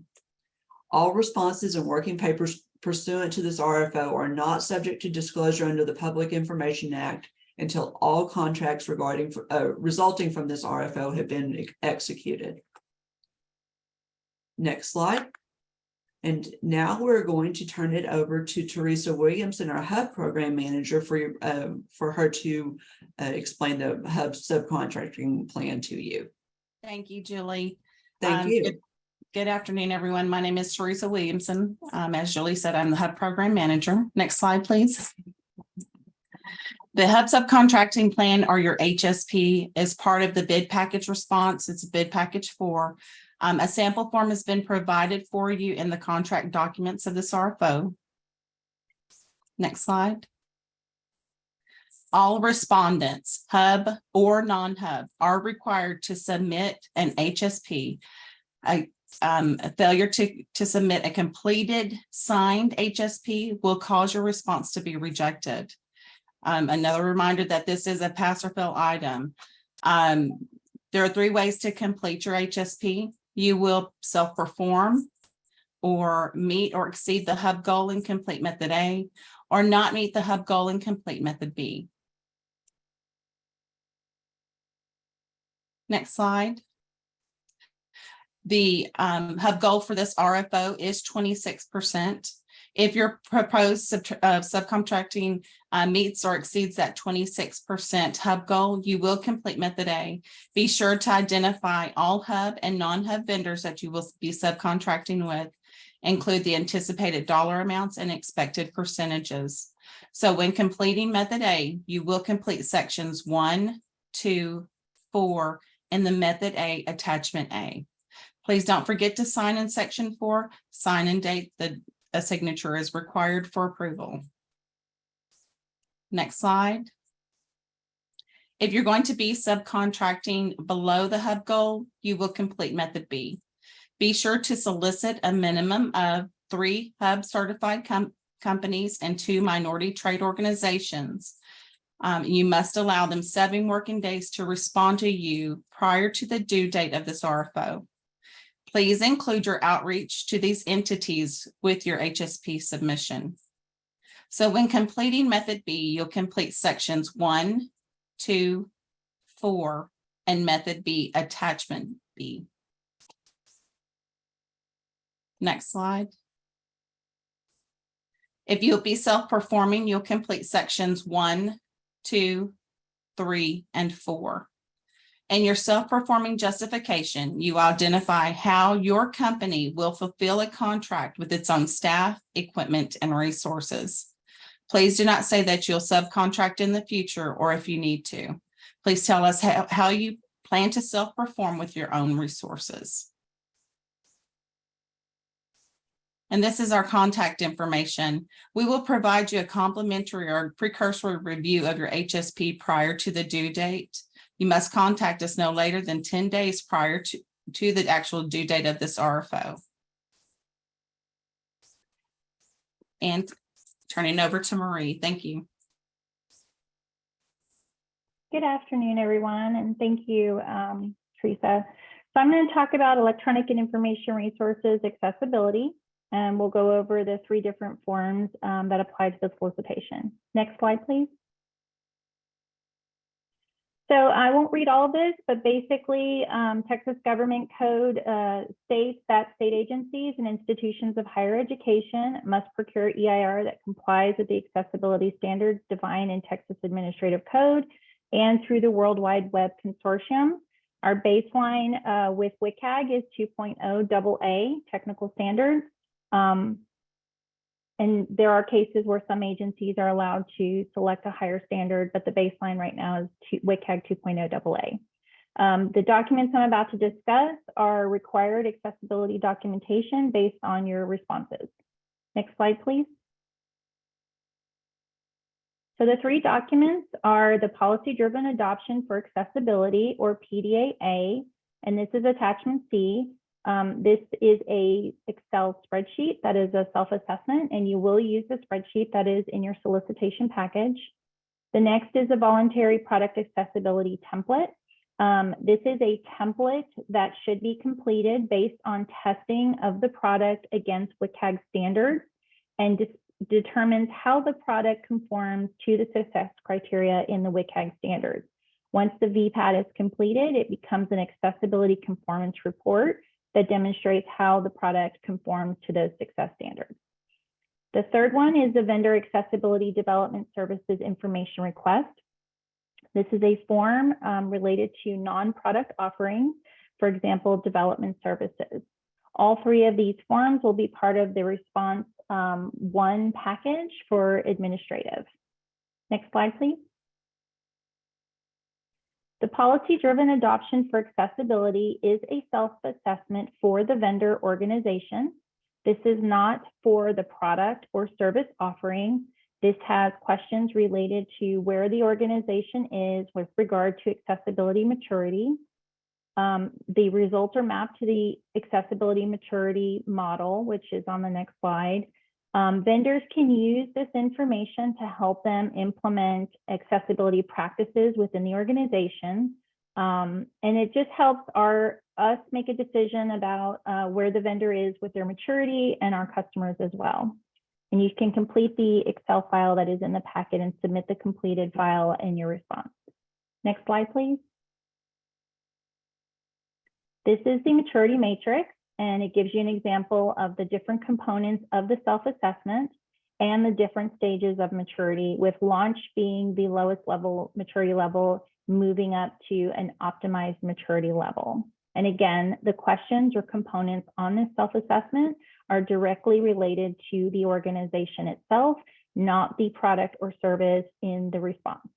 A: All responses and working papers pursuant to this RFO are not subject to disclosure under the Public Information Act until all contracts resulting from this RFO have been executed. Next slide. And now we're going to turn it over to Teresa Williamson, our HUB program manager, for her to explain the HUB subcontracting plan to you.
E: Thank you, Julie.
A: Thank you.
E: Good afternoon, everyone. My name is Teresa Williamson. As Julie said, I'm the HUB program manager. Next slide, please. The HUB subcontracting plan, or your HSP, is part of the bid package response. It's a bid package 4. A sample form has been provided for you in the contract documents of this RFO. Next slide. All respondents, HUB or non-HUB, are required to submit an HSP. A failure to submit a completed signed HSP will cause your response to be rejected. Another reminder that this is a pass or fail item. There are 3 ways to complete your HSP. You will self-perform, or meet or exceed the HUB goal in complete method A, or not meet the HUB goal in complete method B. Next slide. The HUB goal for this RFO is 26%. If your proposed subcontracting meets or exceeds that 26% hub goal, you will complete method A. Be sure to identify all hub and non-hub vendors that you will be subcontracting with. Include the anticipated dollar amounts and expected percentages. So when completing method A, you will complete sections 1, 2, 4 in the method A attachment A. Please don't forget to sign in section 4. Sign and date a signature is required for approval. Next slide. If you're going to be subcontracting below the hub goal, you will complete method B. Be sure to solicit a minimum of 3 hub certified companies and 2 minority trade organizations. You must allow them 7 working days to respond to you prior to the due date of this RFO. Please include your outreach to these entities with your HSP submission. So when completing method B, you'll complete sections 1, 2, 4, and method B attachment B. Next slide. If you'll be self-performing, you'll complete sections 1, 2, 3, and 4. In your self-performing justification, you identify how your company will fulfill a contract with its own staff, equipment, and resources. Please do not say that you'll subcontract in the future or if you need to. Please tell us how you plan to self-perform with your own resources. And this is our contact information. We will provide you a complimentary or precursor review of your HSP prior to the due date. You must contact us no later than 10 days prior to the actual due date of this RFO. And turning over to Marie. Thank you.
F: Good afternoon, everyone, and thank you, Teresa. So I'm going to talk about electronic and information resources accessibility, and we'll go over the 3 different forms that apply to the solicitation. Next slide, please. So I won't read all of this, but basically Texas government code states that state agencies and institutions of higher education must procure EIR that complies with the accessibility standards defined in Texas Administrative Code and through the World Wide Web Consortium. Our baseline with WCAG is 2.0 AA technical standards. And there are cases where some agencies are allowed to select a higher standard, but the baseline right now is WCAG 2.0 AA. The documents I'm about to discuss are required accessibility documentation based on your responses. Next slide, please. So the 3 documents are the Policy-Driven Adoption for Accessibility, or PDA-A, and this is attachment C. This is a Excel spreadsheet that is a self-assessment, and you will use the spreadsheet that is in your solicitation package. The next is a voluntary product accessibility template. This is a template that should be completed based on testing of the product against WCAG standards and determines how the product conforms to the success criteria in the WCAG standards. Once the VPAT is completed, it becomes an accessibility conformance report that demonstrates how the product conforms to those success standards. The third one is the Vendor Accessibility Development Services Information Request. This is a form related to non-product offerings, for example, development services. All 3 of these forms will be part of the response 1 package for administrative. Next slide, please. The Policy-Driven Adoption for Accessibility is a self-assessment for the vendor organization. This is not for the product or service offering. This has questions related to where the organization is with regard to accessibility maturity. The results are mapped to the accessibility maturity model, which is on the next slide. Vendors can use this information to help them implement accessibility practices within the organization. And it just helps us make a decision about where the vendor is with their maturity and our customers as well. And you can complete the Excel file that is in the packet and submit the completed file in your response. Next slide, please. This is the maturity matrix. and it gives you an example of the different components of the self-assessment and the different stages of maturity, with launch being the lowest level maturity level, moving up to an optimized maturity level. And again, the questions or components on this self-assessment are directly related to the organization itself, not the product or service in the response.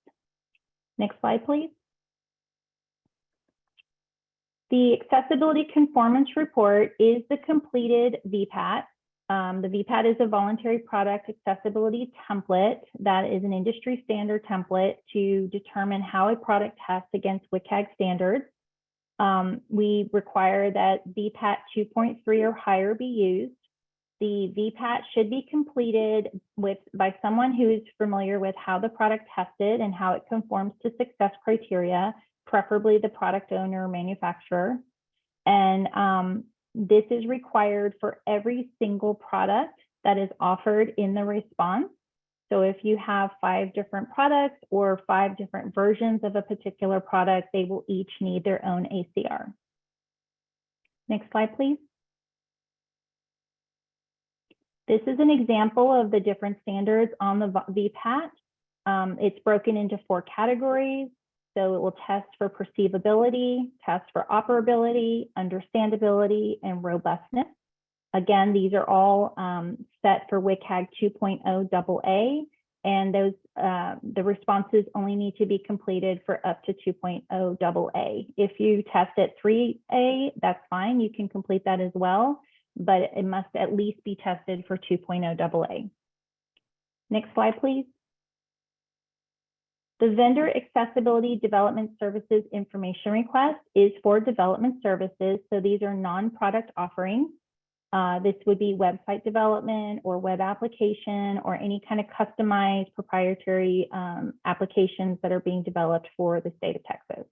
F: Next slide, please. The Accessibility Conformance Report is the completed VPAT. The VPAT is a voluntary product accessibility template that is an industry standard template to determine how a product tests against WCAG standards. We require that VPAT 2.3 or higher be used. The VPAT should be completed by someone who is familiar with how the product tested and how it conforms to success criteria, preferably the product owner or manufacturer. And this is required for every single product that is offered in the response. So if you have 5 different products or 5 different versions of a particular product, they will each need their own ACR. Next slide, please. This is an example of the different standards on the VPAT. It's broken into 4 categories. So it will test for perceivability, test for operability, understandability, and robustness. Again, these are all set for WCAG 2.0 AA, and those the responses only need to be completed for up to 2.0 AA. If you test at 3A, that's fine. You can complete that as well, but it must at least be tested for 2.0 AA. Next slide, please. The Vendor Accessibility Development Services Information Request is for development services. So these are non-product offerings. This would be website development or web application or any kind of customized proprietary applications that are being developed for the state of Texas.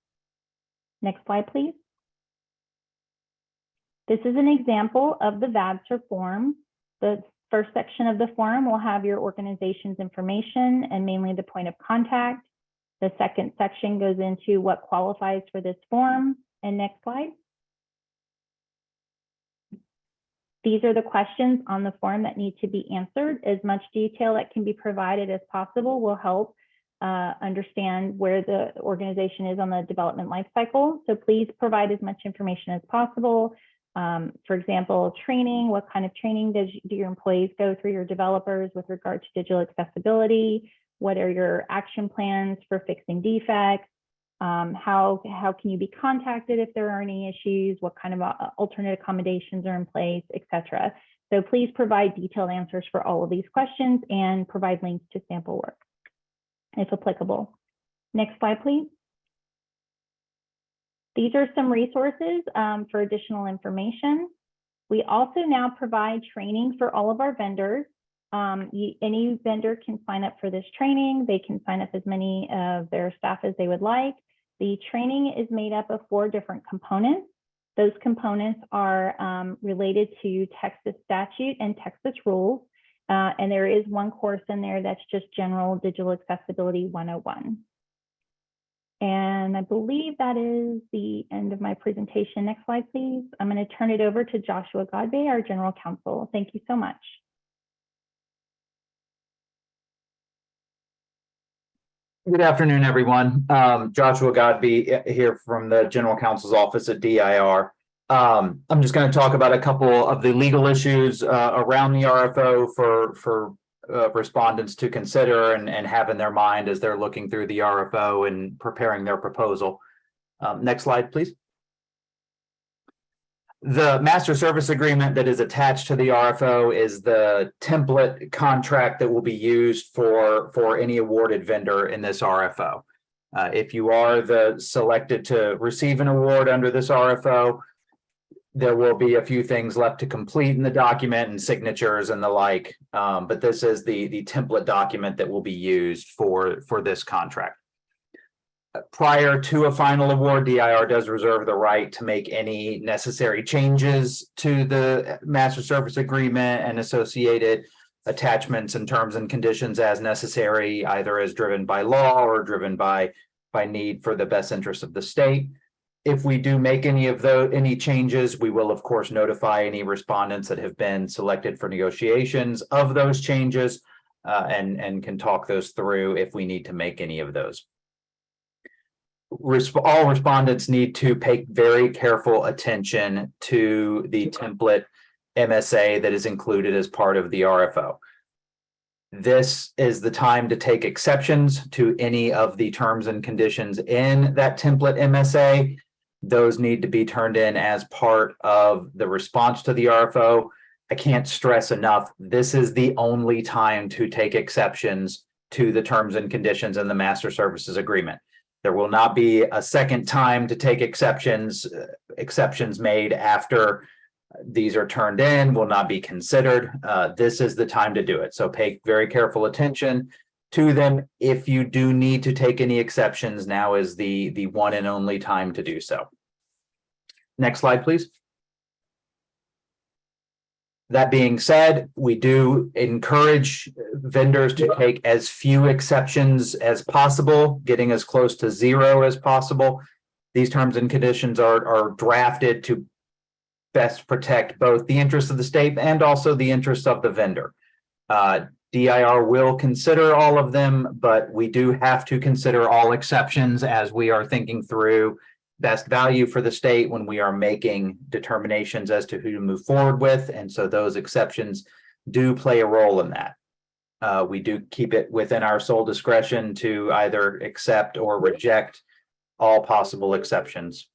F: Next slide, please. This is an example of the VADSR form. The first section of the form will have your organization's information and mainly the point of contact. The second section goes into what qualifies for this form. And next slide. These are the questions on the form that need to be answered. As much detail that can be provided as possible will help understand where the organization is on the development lifecycle. So please provide as much information as possible. For example, training, what kind of training do your employees go through, your developers, with regard to digital accessibility? What are your action plans for fixing defects? How can you be contacted if there are any issues? What kind of alternate accommodations are in place, etc. So please provide detailed answers for all of these questions and provide links to sample work, if applicable. Next slide, please. These are some resources for additional information. We also now provide training for all of our vendors. Any vendor can sign up for this training. They can sign up as many of their staff as they would like. The training is made up of 4 different components. Those components are related to Texas statute and Texas rules. And there is one course in there that's just General Digital Accessibility 101. And I believe that is the end of my presentation. Next slide, please. I'm going to turn it over to Joshua Godbey, our General Counsel. Thank you so much.
G: Good afternoon, everyone. Joshua Godbey here from the General Counsel's Office at DIR. I'm just going to talk about a couple of the legal issues around the RFO for respondents to consider and have in their mind as they're looking through the RFO and preparing their proposal. Next slide, please. The master service agreement that is attached to the RFO is the template contract that will be used for any awarded vendor in this RFO. If you are selected to receive an award under this RFO, there will be a few things left to complete in the document and signatures and the like, but this is the template document that will be used for this contract. Prior to a final award, DIR does reserve the right to make any necessary changes to the master service agreement and associated attachments and terms and conditions as necessary, either as driven by law or driven by need for the best interest of the state. If we do make any changes, we will of course notify any respondents that have been selected for negotiations of those changes, and can talk those through if we need to make any of those. All respondents need to pay very careful attention to the template MSA that is included as part of the RFO. This is the time to take exceptions to any of the terms and conditions in that template MSA. Those need to be turned in as part of the response to the RFO. I can't stress enough, this is the only time to take exceptions to the terms and conditions in the master services agreement. There will not be a second time to take exceptions. Exceptions made after these are turned in will not be considered. This is the time to do it. So pay very careful attention to them. If you do need to take any exceptions, now is the one and only time to do so. Next slide, please. That being said, we do encourage vendors to take as few exceptions as possible, getting as close to zero as possible. These terms and conditions are drafted to best protect both the interests of the state and also the interests of the vendor. DIR will consider all of them, but we do have to consider all exceptions as we are thinking through best value for the state when we are making determinations as to who to move forward with. And so those exceptions do play a role in that. We do keep it within our sole discretion to either accept or reject all possible exceptions.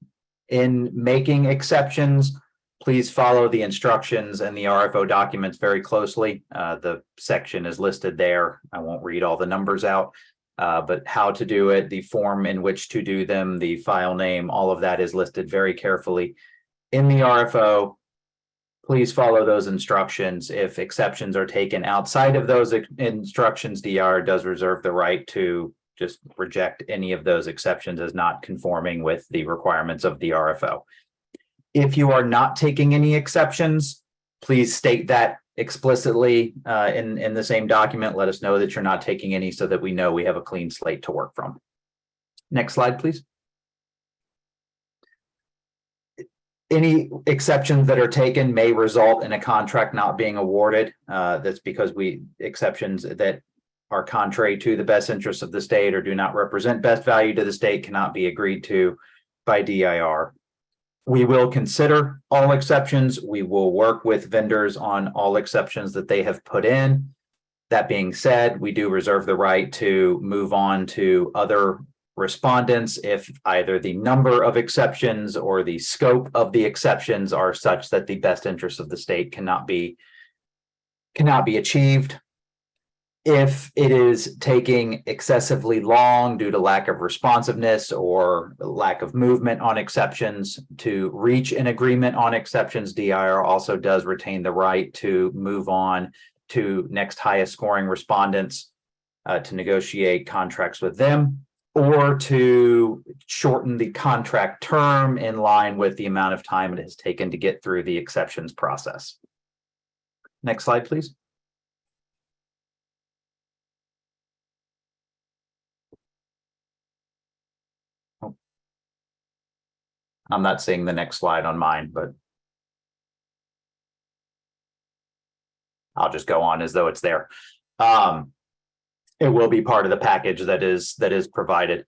G: In making exceptions, please follow the instructions and the RFO documents very closely. The section is listed there. I won't read all the numbers out, but how to do it, the form in which to do them, the file name, all of that is listed very carefully in the RFO. Please follow those instructions. If exceptions are taken outside of those instructions, DIR does reserve the right to just reject any of those exceptions as not conforming with the requirements of the RFO. If you are not taking any exceptions, please state that explicitly in the same document. Let us know that you're not taking any so that we know we have a clean slate to work from. Next slide, please. Any exceptions that are taken may result in a contract not being awarded. That's because exceptions that are contrary to the best interests of the state or do not represent best value to the state cannot be agreed to by DIR. We will consider all exceptions. We will work with vendors on all exceptions that they have put in. That being said, we do reserve the right to move on to other respondents if either the number of exceptions or the scope of the exceptions are such that the best interests of the state cannot be achieved. If it is taking excessively long due to lack of responsiveness or lack of movement on exceptions to reach an agreement on exceptions, DIR also does retain the right to move on to next highest scoring respondents to negotiate contracts with them, or to shorten the contract term in line with the amount of time it has taken to get through the exceptions process. Next slide, please. I'm not seeing the next slide on mine, but I'll just go on as though it's there. It will be part of the package that is provided.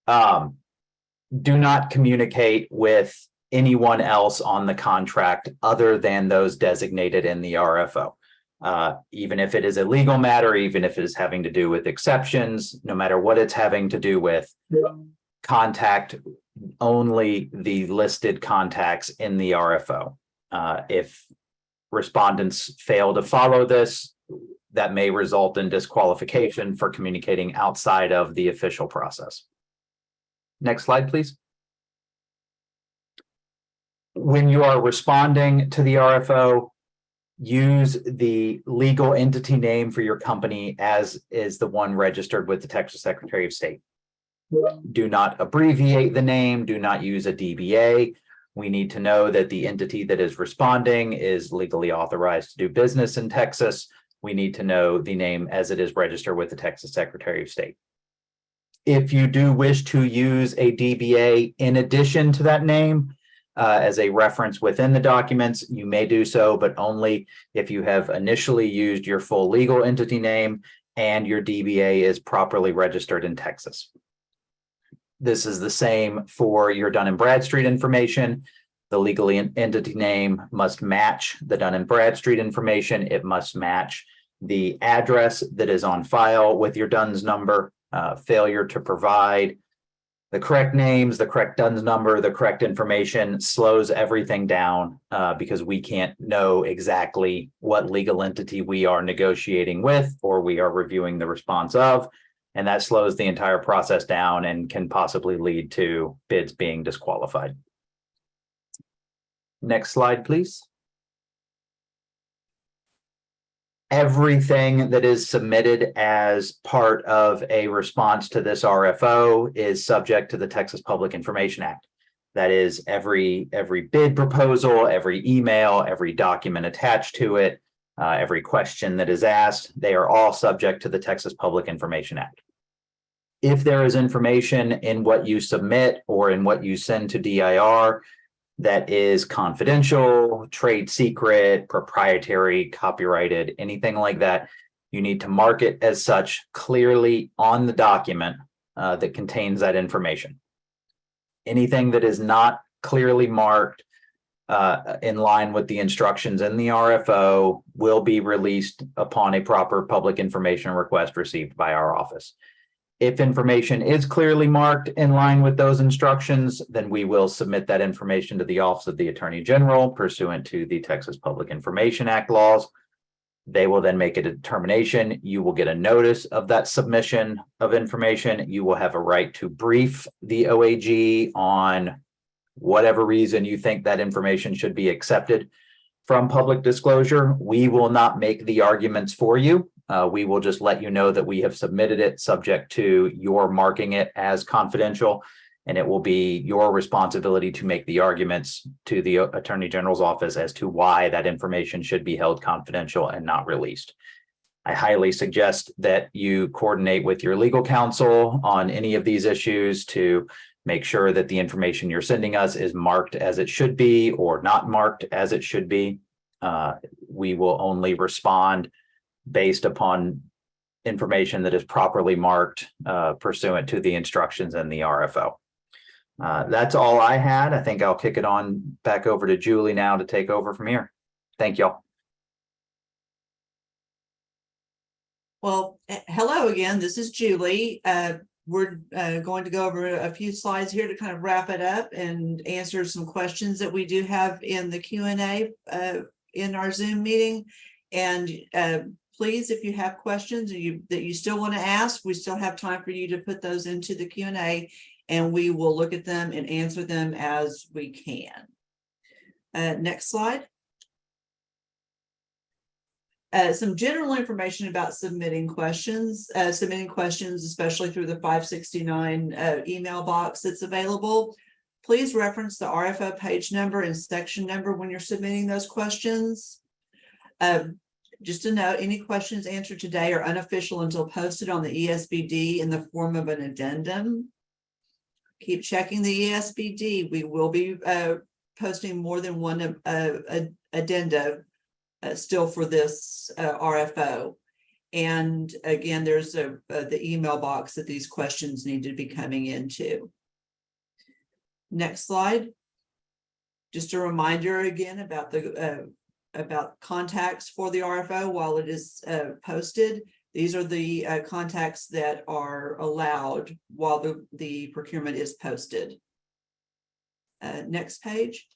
G: Do not communicate with anyone else on the contract other than those designated in the RFO. Even if it is a legal matter, even if it is having to do with exceptions, no matter what it's having to do with, contact only the listed contacts in the RFO. If respondents fail to follow this, that may result in disqualification for communicating outside of the official process. Next slide, please. When you are responding to the RFO, use the legal entity name for your company as is the one registered with the Texas Secretary of State. Do not abbreviate the name. Do not use a DBA. We need to know that the entity that is responding is legally authorized to do business in Texas. We need to know the name as it is registered with the Texas Secretary of State. If you do wish to use a DBA in addition to that name as a reference within the documents, you may do so, but only if you have initially used your full legal entity name and your DBA is properly registered in Texas. This is the same for your Dun & Bradstreet information. The legal entity name must match the Dun & Bradstreet information. It must match the address that is on file with your DUNS number. Failure to provide the correct names, the correct DUNS number, the correct information slows everything down because we can't know exactly what legal entity we are negotiating with or we are reviewing the response of. And that slows the entire process down and can possibly lead to bids being disqualified. Next slide, please. Everything that is submitted as part of a response to this RFO is subject to the Texas Public Information Act. That is every bid proposal, every email, every document attached to it, every question that is asked, they are all subject to the Texas Public Information Act. If there is information in what you submit or in what you send to DIR that is confidential, trade secret, proprietary, copyrighted, anything like that, you need to mark it as such clearly on the document that contains that information. Anything that is not clearly marked in line with the instructions in the RFO will be released upon a proper public information request received by our office. If information is clearly marked in line with those instructions, then we will submit that information to the Office of the Attorney General pursuant to the Texas Public Information Act laws. They will then make a determination. You will get a notice of that submission of information. You will have a right to brief the OAG on whatever reason you think that information should be accepted from public disclosure. We will not make the arguments for you. We will just let you know that we have submitted it subject to your marking it as confidential, and it will be your responsibility to make the arguments to the Attorney General's office as to why that information should be held confidential and not released. I highly suggest that you coordinate with your legal counsel on any of these issues to make sure that the information you're sending us is marked as it should be or not marked as it should be. We will only respond based upon information that is properly marked pursuant to the instructions in the RFO. That's all I had. I think I'll kick it on back over to Julie now to take over from here. Thank y'all.
A: Well, hello again. This is Julie. We're going to go over a few slides here to kind of wrap it up and answer some questions that we do have in the Q&A in our Zoom meeting. And please, if you have questions that you still want to ask, we still have time for you to put those into the Q&A, and we will look at them and answer them as we can. Next slide. Some general information about submitting questions, especially through the 569 email box that's available. Please reference the RFO page number and section number when you're submitting those questions. Just to note, any questions answered today are unofficial until posted on the ESBD in the form of an addendum. Keep checking the ESBD. We will be posting more than one addenda still for this RFO. And again, there's the email box that these questions need to be coming into. Next slide. Just a reminder again about the about contacts for the RFO while it is posted. These are the contacts that are allowed while the procurement is posted. Next page.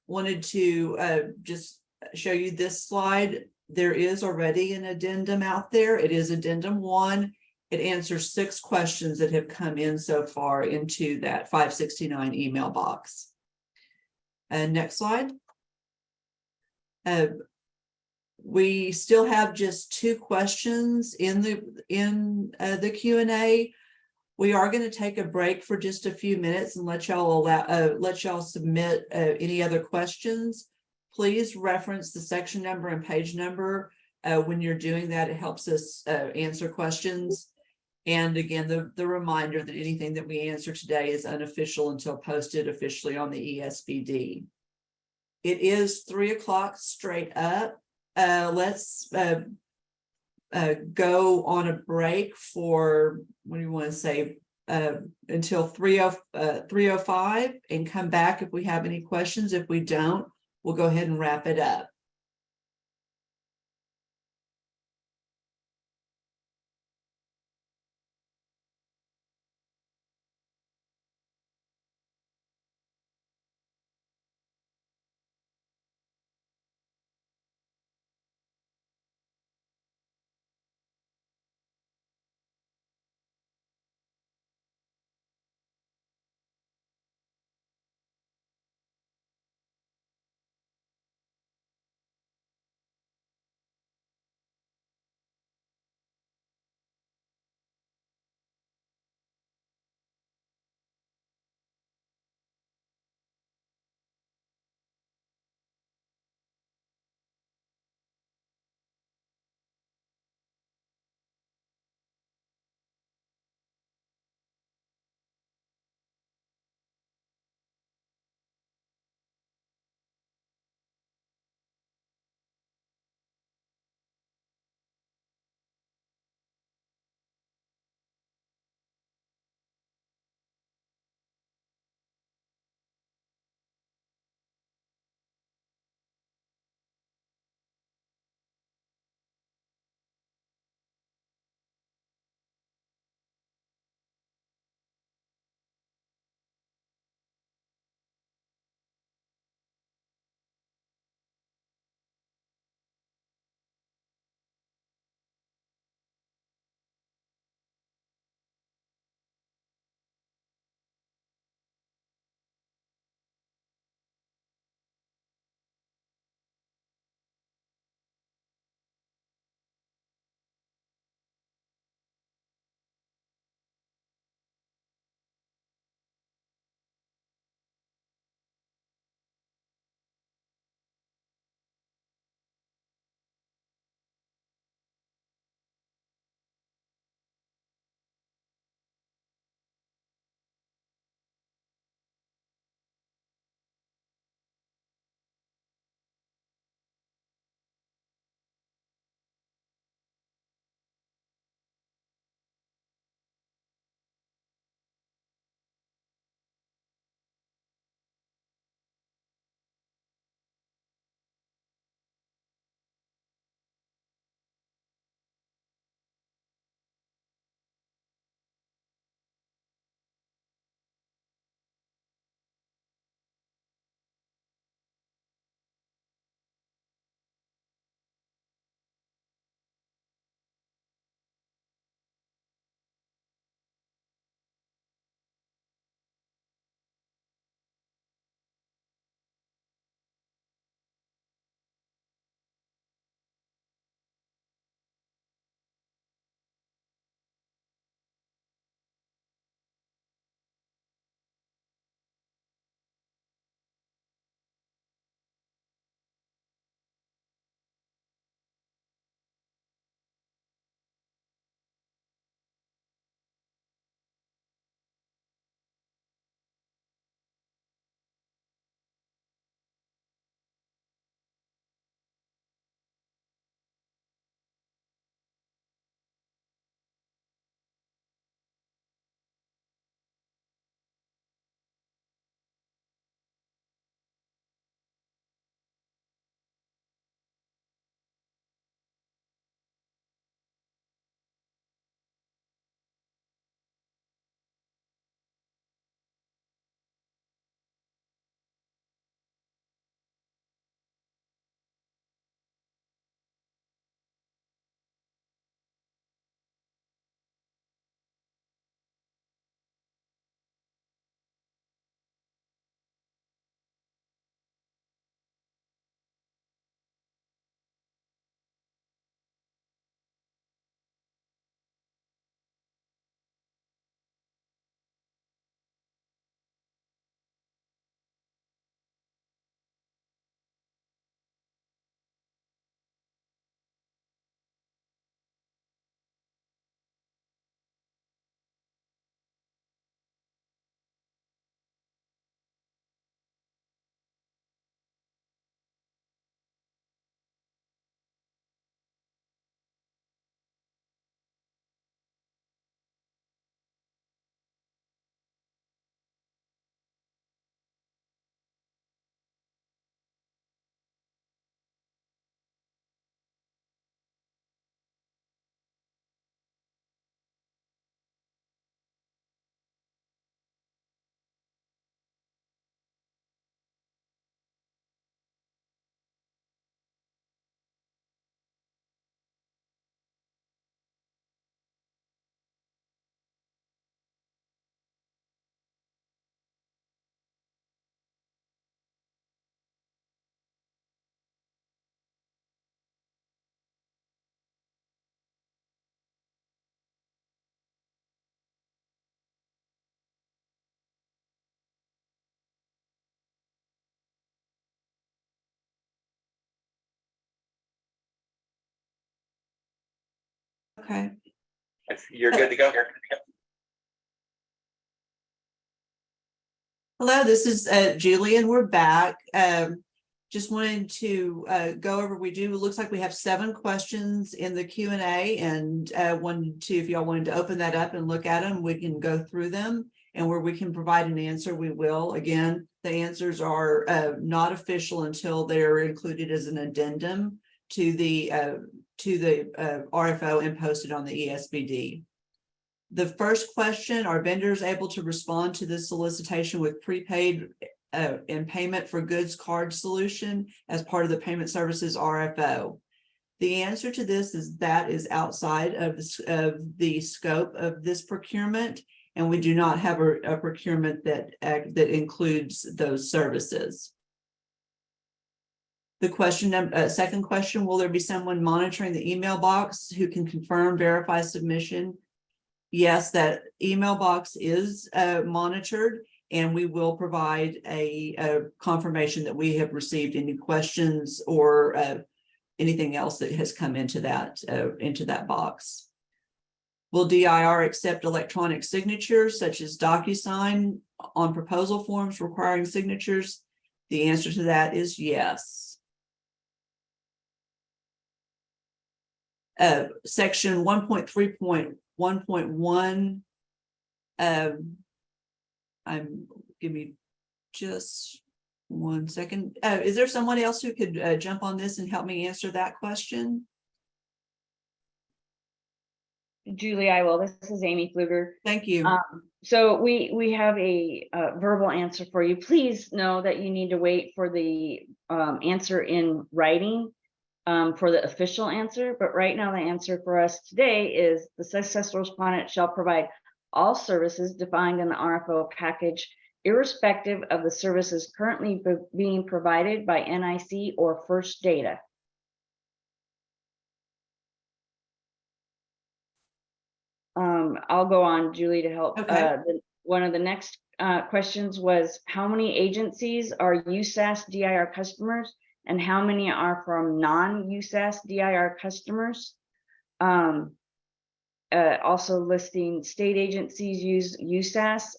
A: Wanted to just show you this slide. There is already an addendum out there. It is addendum 1. It answers 6 questions that have come in so far into that 569 email box. Next slide. We still have just 2 questions in the Q&A. We are going to take a break for just a few minutes and let y'all submit any other questions. Please reference the section number and page number when you're doing that. It helps us answer questions. And again, the reminder that anything that we answer today is unofficial until posted officially on the ESPD. It is 3 o'clock straight up. Let's go on a break for, what do you want to say, until 3:05 and come back if we have any questions. If we don't, we'll go ahead and wrap it up. Okay.
H: You're good to go.
A: Hello, this is Julie, and we're back. Just wanted to go over, it looks like we have 7 questions in the Q&A, and wanted to, if y'all wanted to open that up and look at them, we can go through them, and where we can provide an answer, we will. Again, the answers are not official until they're included as an addendum to the RFO and posted on the ESBD. The first question, are vendors able to respond to this solicitation with prepaid and payment for goods card solution as part of the payment services RFO? The answer to this is that is outside of the scope of this procurement, and we do not have a procurement that includes those services. The question, second question, will there be someone monitoring the email box who can confirm, verify submission? Yes, that email box is monitored, and we will provide a confirmation that we have received any questions or anything else that has come into that box. Will DIR accept electronic signatures such as DocuSign on proposal forms requiring signatures? The answer to that is yes. Section 1.3.1.1. Give me just 1 second. Is there someone else who could jump on this and help me answer that question?
I: Julie, I will. This is Amy Pfluger.
A: Thank you.
I: So we have a verbal answer for you. Please know that you need to wait for the answer in writing for the official answer. But right now, the answer for us today is the successful respondent shall provide all services defined in the RFO package, irrespective of the services currently being provided by NIC or First Data. I'll go on, Julie, to help.
A: Okay.
I: One of the next questions was, how many agencies are USAS DIR customers and how many are from non-USAS DIR customers? Also listing state agencies use USAS.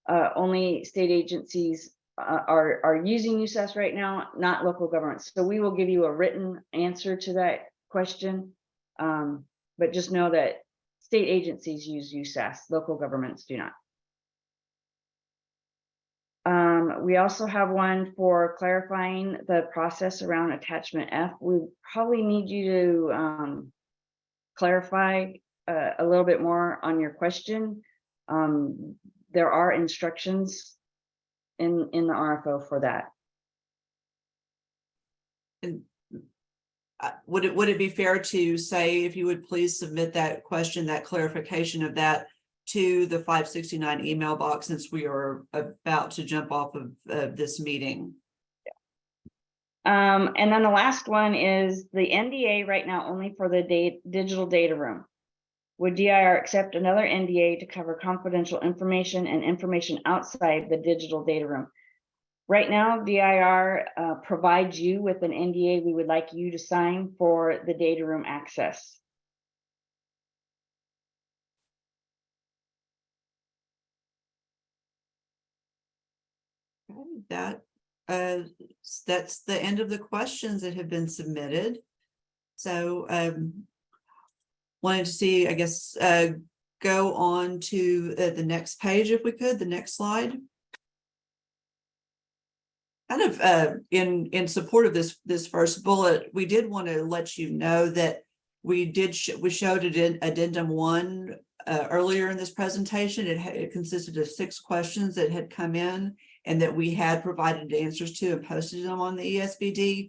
I: Only state agencies are using USAS right now, not local governments. So we will give you a written answer to that question. But just know that state agencies use USAS, local governments do not. We also have one for clarifying the process around attachment F. We probably need you to clarify a little bit more on your question. There are instructions in the RFO for that.
A: And would it be fair to say, if you would please submit that question, that clarification of that, to the 569 email box, since we are about to jump off of this meeting?
I: And then the last one is the NDA right now only for the digital data room. Would DIR accept another NDA to cover confidential information and information outside the digital data room? Right now, DIR provides you with an NDA we would like you to sign for the data room access.
A: That's the end of the questions that have been submitted. So wanted to see, I guess, go on to the next page if we could, the next slide. Kind of in support of this first bullet, we did want to let you know that we showed it in addendum 1 earlier in this presentation. It consisted of 6 questions that had come in and that we had provided answers to and posted them on the ESBD.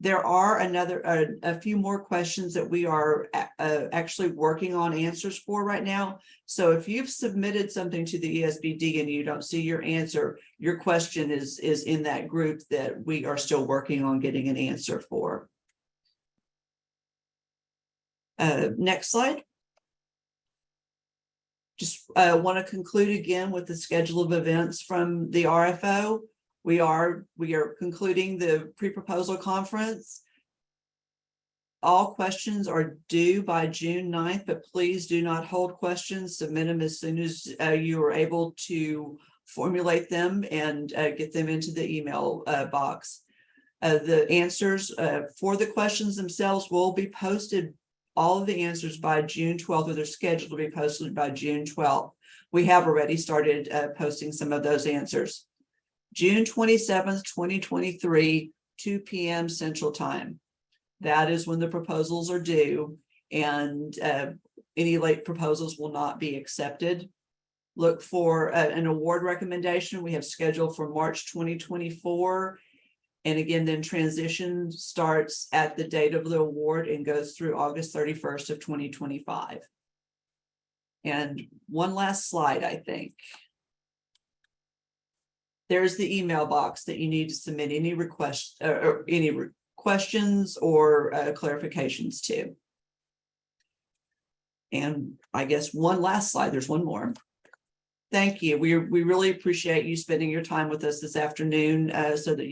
A: There are a few more questions that we are actually working on answers for right now. So if you've submitted something to the ESBD and you don't see your answer, your question is in that group that we are still working on getting an answer for. Next slide. Just want to conclude again with the schedule of events from the RFO. We are concluding the pre-proposal conference. All questions are due by June 9th, but please do not hold questions. Submit them as soon as you are able to formulate them and get them into the email box. The answers for the questions themselves will be posted, all of the answers by June 12th, or they're scheduled to be posted by June 12th. We have already started posting some of those answers. June 27th, 2023, 2 p.m. Central Time. That is when the proposals are due, and any late proposals will not be accepted. Look for an award recommendation we have scheduled for March 2024. And again, then transition starts at the date of the award and goes through August 31st of 2025. And one last slide, I think. There's the email box that you need to submit any requests or any questions or clarifications to. And I guess one last slide, there's one more. Thank you. We really appreciate you spending your time with us this afternoon so that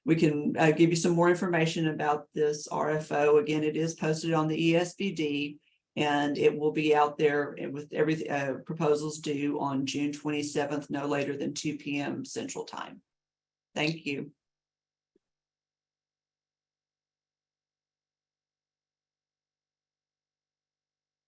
A: we can give you some more information about this RFO. Again, it is posted on the ESBD, and it will be out there with every proposals due on June 27th, no later than 2 p.m. Central Time. Thank you.